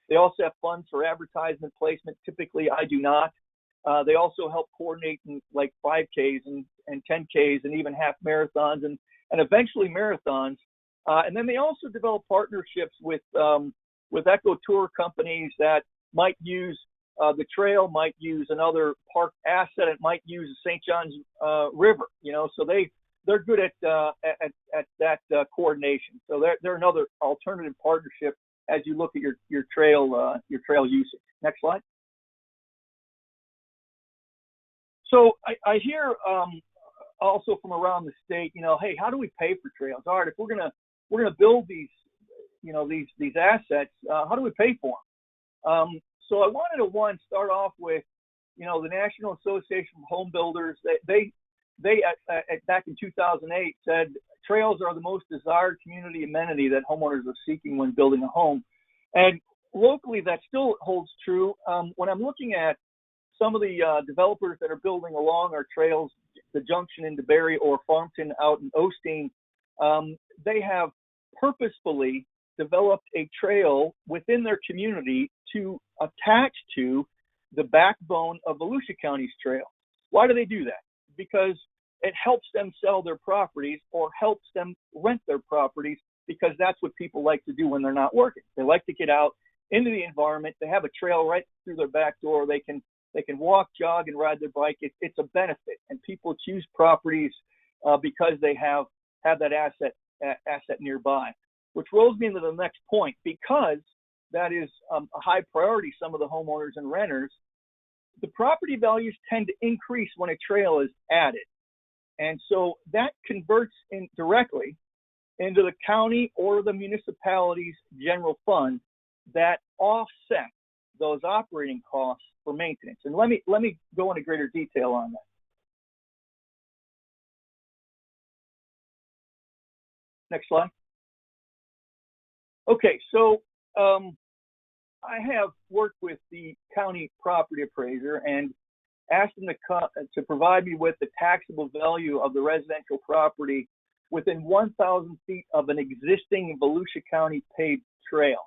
They also have funds for advertisement placement. Typically, I do not. They also help coordinate in like 5Ks and 10Ks and even half marathons and eventually marathons. And then they also develop partnerships with eco tour companies that might use the trail, might use another park asset, it might use the St. Johns River. So they're good at that coordination. So they're another alternative partnership as you look at your trail usage. Next slide. So I hear also from around the state, hey, how do we pay for trails? All right, if we're gonna build these assets, how do we pay for them? So I wanted to start off with, the National Association of Home Builders. They back in 2008 said trails are the most desired community amenity that homeowners are seeking when building a home, and locally that still holds true. When I'm looking at some of the developers that are building along our trails, the Junction in DeBerry or Farmington out in Osteen, they have purposefully developed a trail within their community to attach to the backbone of Volusia County's trail. Why do they do that? Because it helps them sell their properties or helps them rent their properties, because that's what people like to do when they're not working. They like to get out into the environment. They have a trail right through their back door. They can walk, jog, and ride their bike. It's a benefit, and people choose properties because they have that asset nearby. Which rolls me into the next point, because that is a high priority. Some of the homeowners and renters, the property values tend to increase when a trail is added. And so that converts directly into the county or the municipality's general fund that offset those operating costs for maintenance. And let me go into greater detail on that. Next slide. Okay, so I have worked with the county property appraiser and asked them to provide me with the taxable value of the residential property within 1,000 feet of an existing Volusia County paved trail.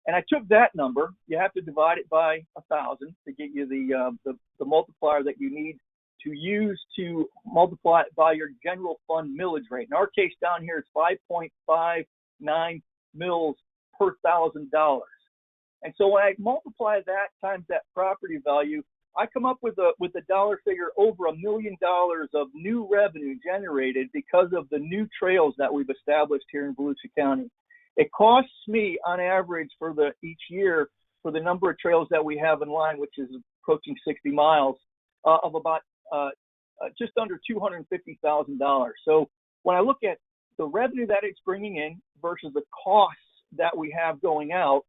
And I took that number. You have to divide it by 1,000 to get you the multiplier that you need to use to multiply it by your general fund millage rate. In our case down here, it's 5.59 mils per $1,000. And so when I multiply that times that property value, I come up with a dollar figure over $1 million of new revenue generated because of the new trails that we've established here in Volusia County. It costs me on average for each year for the number of trails that we have in line, which is approaching 60 miles, of about just under $250,000. So when I look at the revenue that it's bringing in versus the costs that we have going out,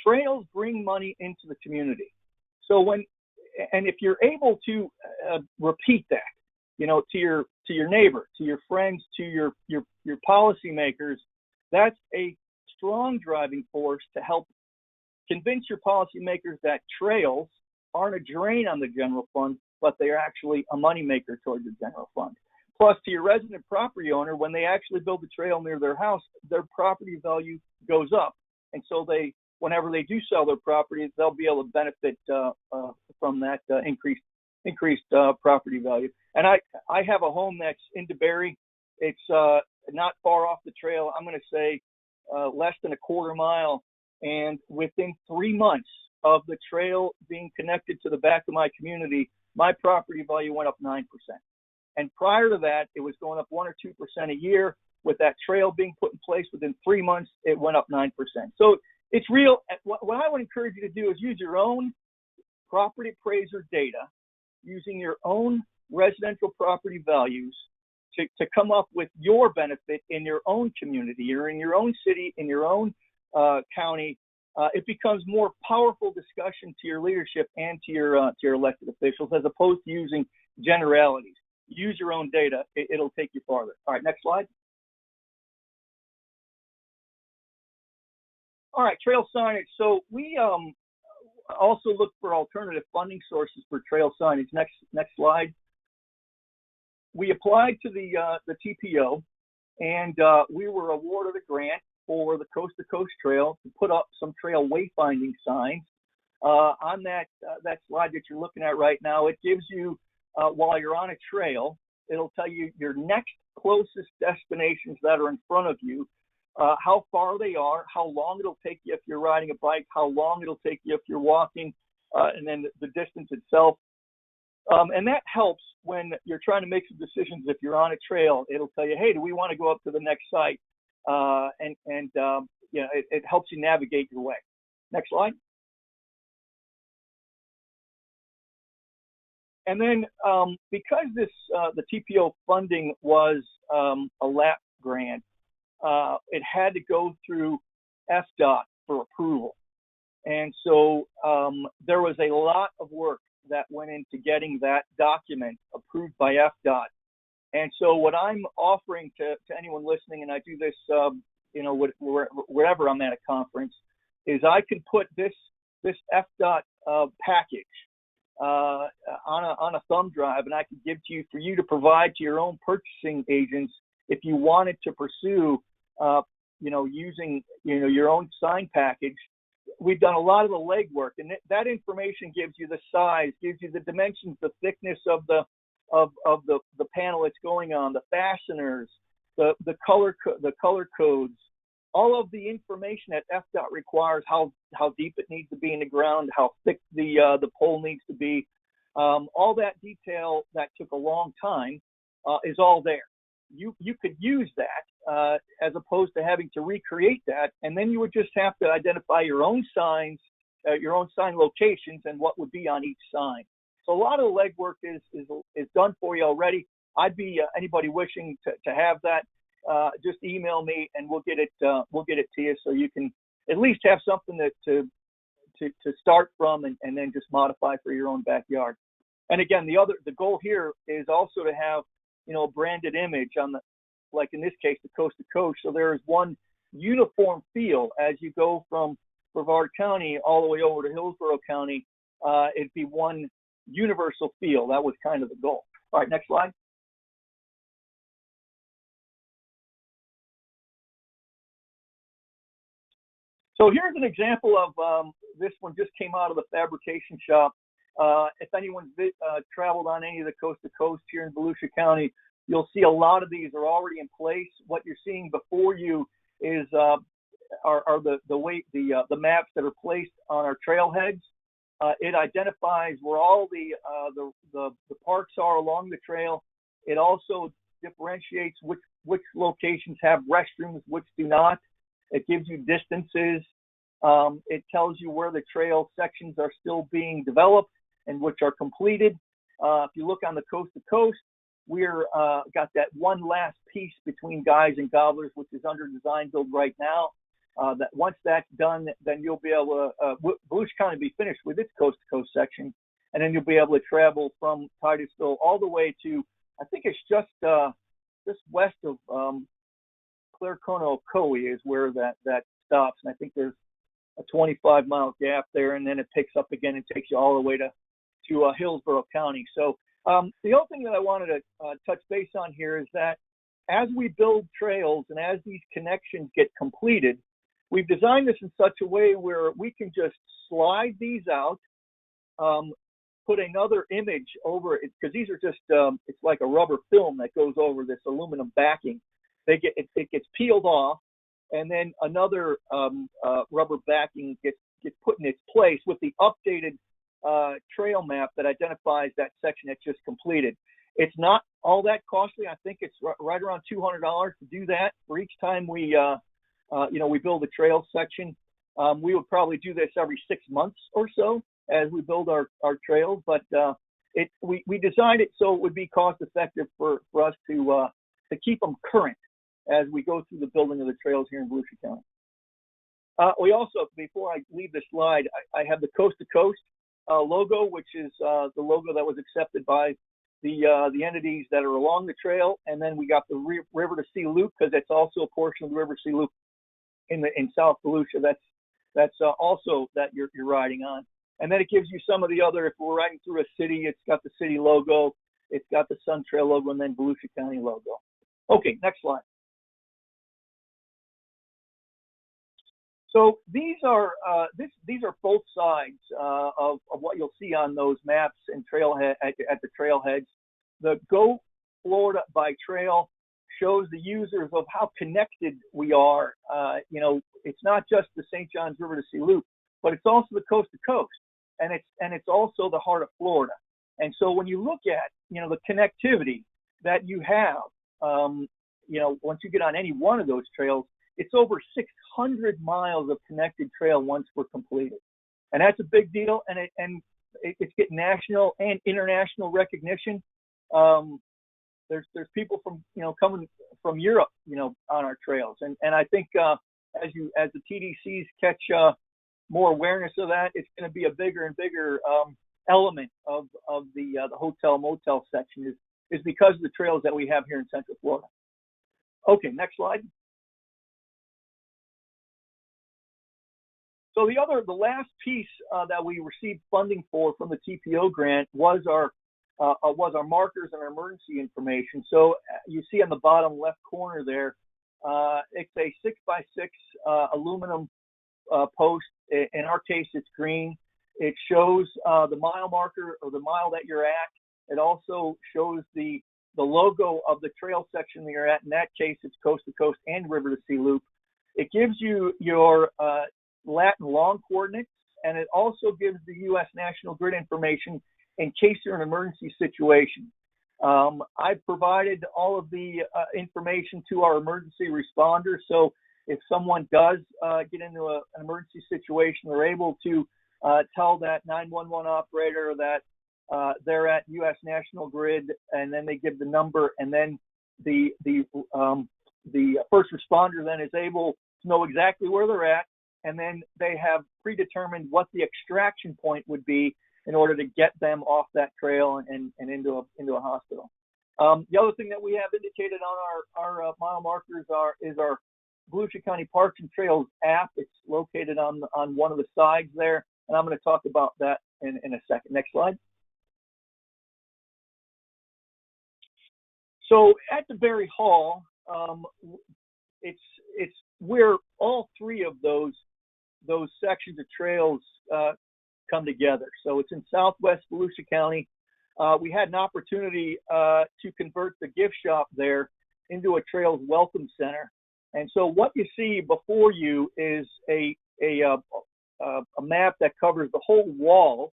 trails bring money into the community. So if you're able to repeat that, to your neighbor, to your friends, to your policymakers, that's a strong driving force to help convince your policymakers that trails aren't a drain on the general fund, but they're actually a moneymaker towards the general fund. Plus, to your resident property owner, when they actually build a trail near their house, their property value goes up. And so whenever they do sell their property, they'll be able to benefit from that increased property value. And I have a home that's in DeBerry. It's not far off the trail. I'm going to say less than a quarter mile. And within 3 months of the trail being connected to the back of my community, my property value went up 9%. And prior to that, it was going up 1 or 2% a year. With that trail being put in place within 3 months, it went up 9%. So it's real. What I would encourage you to do is use your own property appraiser data, using your own residential property values to come up with your benefit in your own community or in your own city, in your own county. It becomes more powerful discussion to your leadership and to your elected officials, as opposed to using generalities. Use your own data. It'll take you farther. All right, next slide. All right, trail signage. So we also look for alternative funding sources for trail signage. Next slide. We applied to the TPO, and we were awarded a grant for the Coast to Coast Trail to put up some trail wayfinding signs. On that slide that you're looking at right now, it gives you, while you're on a trail, it'll tell you your next closest destinations that are in front of you, how far they are, how long it'll take you if you're riding a bike, how long it'll take you if you're walking, and then the distance itself. And that helps when you're trying to make some decisions. If you're on a trail, it'll tell you, hey, do we want to go up to the next site? It helps you navigate your way. Next slide. And then because the TPO funding was a LAP grant, it had to go through FDOT for approval. And so there was a lot of work that went into getting that document approved by FDOT. And so what I'm offering to anyone listening, and I do this, wherever I'm at a conference, is I can put this FDOT package on a thumb drive, and I could give to you for you to provide to your own purchasing agents if you wanted to pursue, using your own sign package. We've done a lot of the legwork, and that information gives you the size, gives you the dimensions, the thickness of the panel it's going on, the fasteners, the color codes, all of the information that FDOT requires, how deep it needs to be in the ground, how thick the pole needs to be. All that detail that took a long time is all there. You could use that as opposed to having to recreate that, and then you would just have to identify your own signs, your own sign locations, and what would be on each sign. So a lot of the legwork is done for you already. I'd be anybody wishing to have that, just email me and we'll get it to you, so you can at least have something to start from and then just modify for your own backyard. And again, the goal here is also to have a branded image on like in this case, the coast to coast. So there is one uniform feel as you go from Brevard County all the way over to Hillsborough County. It'd be one universal feel. That was kind of the goal. All right, next slide. So here's an example of this one just came out of the fabrication shop. If anyone's traveled on any of the coast to coast here in Volusia County, you'll see a lot of these are already in place. What you're seeing before you is are the maps that are placed on our trailheads. It identifies where all the parks are along the trail. It also differentiates which locations have restrooms, which do not. It gives you distances. It tells you where the trail sections are still being developed and which are completed. If you look on the coast to coast, we're got that one last piece between Guys and Gobblers, which is under design build right now. That once that's done, then you'll be able to Volusia County will be finished with its coast to coast section, and then you'll be able to travel from Titusville all the way to, I think it's just west of Clare-Cono-Ocoee is where that stops, and I think there's a 25-mile gap there, and then it picks up again and takes you all the way to Hillsborough County. So the other thing that I wanted to touch base on here is that as we build trails and as these connections get completed, we've designed this in such a way where we can just slide these out, put another image over it, because these are just, it's like a rubber film that goes over this aluminum backing. It gets peeled off, and then another rubber backing gets put in its place with the updated trail map that identifies that section that's just completed. It's not all that costly. I think it's right around $200 to do that for each time we build a trail section. We would probably do this every 6 months or so as we build our trails, but we designed it so it would be cost effective for us to keep them current as we go through the building of the trails here in Volusia County. We also, before I leave this slide, I have the Coast to Coast logo, which is the logo that was accepted by the entities that are along the trail, and then we got the River to Sea Loop, because that's also a portion of the River to Sea Loop in South Volusia. That's also that you're riding on, and then it gives you some of the other. If we're riding through a city, it's got the city logo, it's got the Sun Trail logo, and then Volusia County logo. Okay, next slide. So these are both sides of what you'll see on those maps and trailhead at the trailheads. The Go Florida by Trail shows the users of how connected we are. It's not just the St. Johns River to Sea Loop, but it's also the coast to coast, and it's also the heart of Florida. And so when you look at the connectivity that you have, once you get on any one of those trails, it's over 600 miles of connected trail once we're completed, and that's a big deal. And it's getting national and international recognition. There's people from coming from Europe on our trails, and I think as the TDCs catch more awareness of that, it's going to be a bigger and bigger element of the hotel motel section is because of the trails that we have here in Central Florida. Okay, next slide. So the last piece that we received funding for from the TPO grant was our markers and our emergency information. So you see on the bottom left corner there, it's a 6x6 aluminum post. In our case, it's green. It shows the mile marker or the mile that you're at. It also shows the logo of the trail section that you're at. In that case, it's coast to coast and river to sea loop. It gives you your lat and long coordinates, and it also gives the U.S. National Grid information in case you're in an emergency situation. I've provided all of the information to our emergency responders, so if someone does get into an emergency situation, they're able to tell that 911 operator that they're at U.S. National Grid, and then they give the number, and then the first responder then is able to know exactly where they're at, and then they have predetermined what the extraction point would be in order to get them off that trail and into a hospital. The other thing that we have indicated on our mile markers is our Volusia County Parks and Trails app. It's located on one of the sides there, and I'm going to talk about that in a second. Next slide. So at the Berry Hall, it's where all three of those those sections of trails come together. So it's in southwest Volusia County. We had an opportunity to convert the gift shop there into a Trails Welcome Center. And so what you see before you is a map that covers the whole wall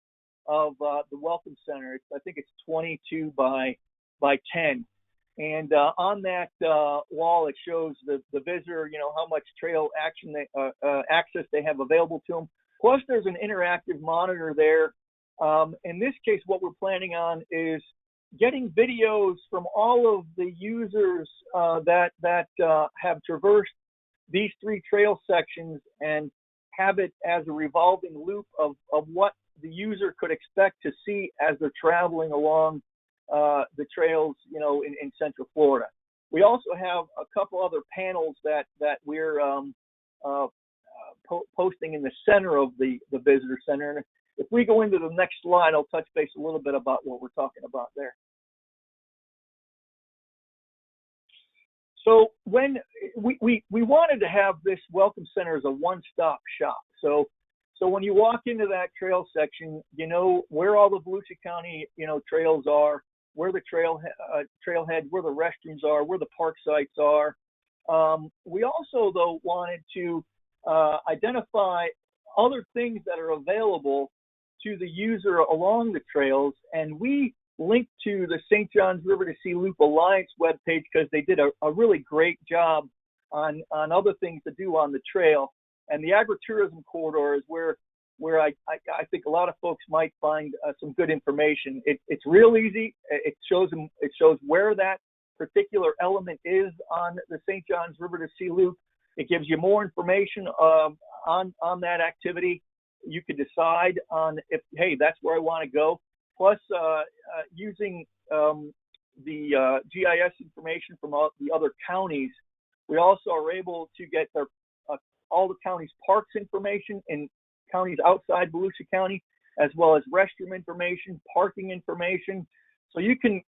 of the Welcome Center. I think it's 22 by 10. And on that wall, it shows the visitor, how much trail access they have available to them. Plus, there's an interactive monitor there. In this case, what we're planning on is getting videos from all of the users that have traversed these 3 trail sections and have it as a revolving loop of what the user could expect to see as they're traveling along the trails, in Central Florida. We also have a couple other panels that we're posting in the center of the visitor center. And if we go into the next slide, I'll touch base a little bit about what we're talking about there. So when we wanted to have this Welcome Center as a one-stop shop. So when you walk into that trail section, you know where all the Volusia County, trails are, where the trailhead, where the restrooms are, where the park sites are. We also, though, wanted to identify other things that are available to the user along the trails, and we linked to the St. Johns River to Sea Loop Alliance webpage because they did a really great job on other things to do on the trail. And the agritourism corridor is where I think a lot of folks might find some good information. It's real easy. It shows where that particular element is on the St. Johns River to Sea Loop. It gives you more information on that activity. You could decide on if, hey, that's where I want to go. Plus, using the GIS information from all the other counties, we also are able to get all the county's parks information in counties outside Volusia County, as well as restroom information, parking information. So you can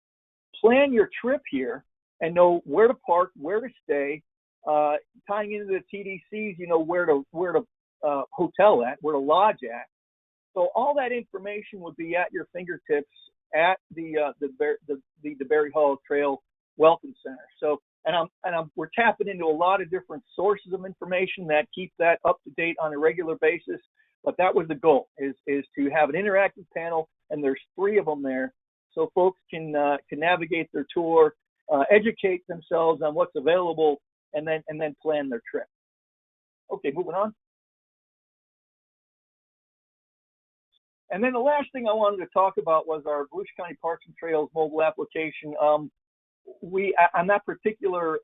plan your trip here and know where to park, where to stay, tying into the TDCs, where to hotel at, where to lodge at. So all that information would be at your fingertips at the DeBerry Hall Trail Welcome Center. So, we're tapping into a lot of different sources of information that keep that up to date on a regular basis. But that was the goal, is to have an interactive panel, and there's 3 of them there, so folks can navigate their tour, educate themselves on what's available, and then plan their trip. Okay, moving on. And then the last thing I wanted to talk about was our Volusia County Parks and Trails mobile application. On that particular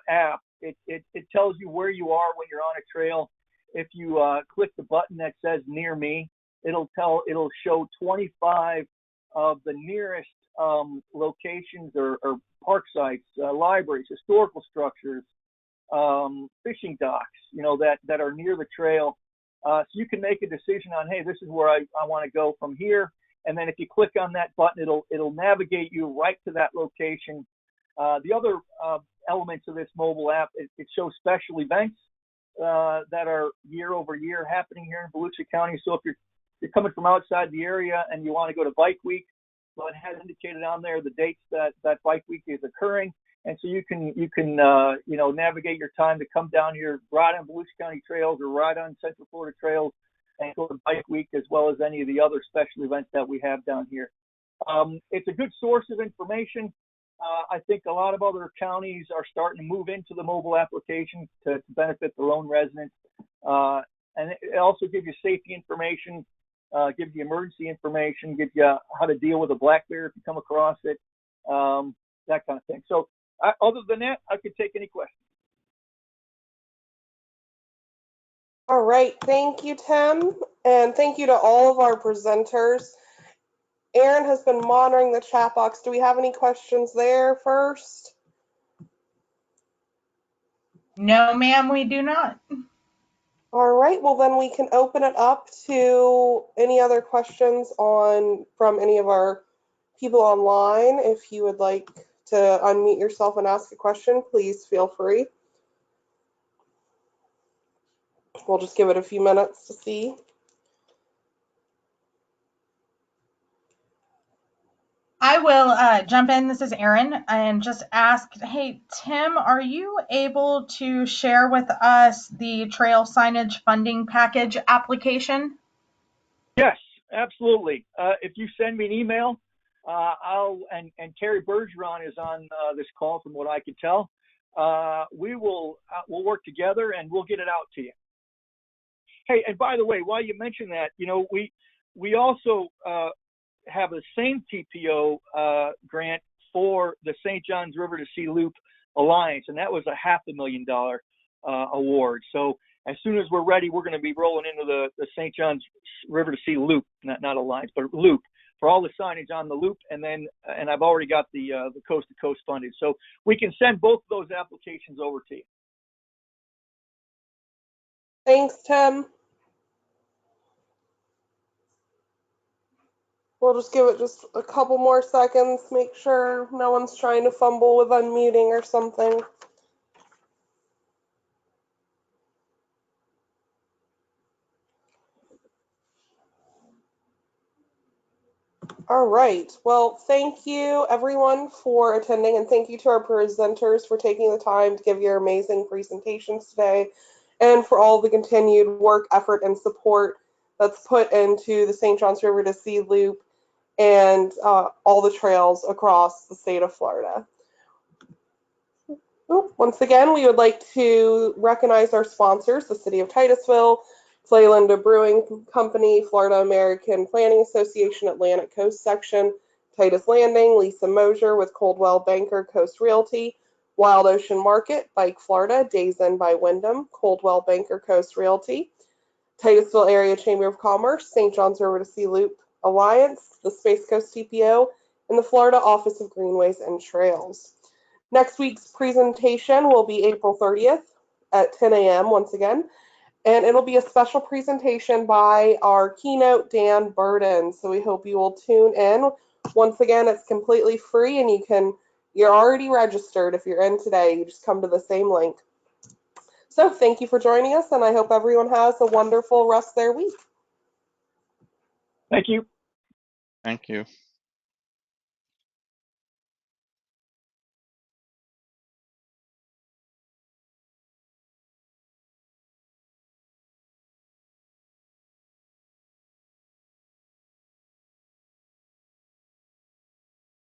app, it tells you where you are when you're on a trail. If you click the button that says Near Me, it'll show 25 of the nearest locations or park sites, libraries, historical structures, fishing docks, that are near the trail. So you can make a decision on, hey, this is where I want to go from here. And then if you click on that button, it'll navigate you right to that location. The other elements of this mobile app, it shows special events that are year over year happening here in Volusia County. So if you're coming from outside the area and you want to go to Bike Week, well, it has indicated on there the dates that Bike Week is occurring. And so you can navigate your time to come down here, ride on Volusia County trails or ride on Central Florida trails and go to Bike Week, as well as any of the other special events that we have down here. It's a good source of information. I think a lot of other counties are starting to move into the mobile application to benefit their own residents. And it also gives you safety information, gives you emergency information, gives you how to deal with a black bear if you come across it, that kind of thing. So other than that, I could take any questions. All right, thank you, Tim, and thank you to all of our presenters. Aaron has been monitoring the chat box. Do we have any questions there first? No, ma'am, we do not. All right, well then we can open it up to any other questions from any of our people online. If you would like to unmute yourself and ask a question, please feel free. We'll just give it a few minutes to see. I will jump in. This is Erin, and just ask, hey, Tim, are you able to share with us the trail signage funding package application? Yes, absolutely. If you send me an email, and Terry Bergeron is on this call from what I can tell. We'll work together and we'll get it out to you. Hey, and by the way, while you mention that, we also have the same TPO grant for the St. John's River to Sea Loop Alliance, and that was a $500,000 award. So as soon as we're ready, we're going to be rolling into the St. John's River to Sea Loop, not Alliance, but Loop, for all the signage on the loop, and I've already got the coast to coast funded, so we can send both of those applications over to you. Thanks, Tim. We'll just give it just a couple more seconds, make sure no one's trying to fumble with unmuting or something. All right. Well, thank you everyone for attending, and thank you to our presenters for taking the time to give your amazing presentations today, and for all the continued work, effort, and support that's put into the St. John's River to Sea Loop and all the trails across the state of Florida. Once again, we would like to recognize our sponsors, the City of Titusville, Flaylinda Brewing Company, Florida American Planning Association, Atlantic Coast Section, Titus Landing, Lisa Mosier with Coldwell Banker Coast Realty, Wild Ocean Market, Bike Florida, Days Inn by Wyndham, Coldwell Banker Coast Realty, Titusville Area Chamber of Commerce, St. John's River to Sea Loop Alliance, the Space Coast TPO, and the Florida Office of Greenways and Trails. Next week's presentation will be April 30th at 10 a.m. once again, and it'll be a special presentation by our keynote, Dan Burden. So we hope you will tune in. Once again, it's completely free, and you're already registered. If you're in today, you just come to the same link. So thank you for joining us, and I hope everyone has a wonderful rest of their week. Thank you. Thank you.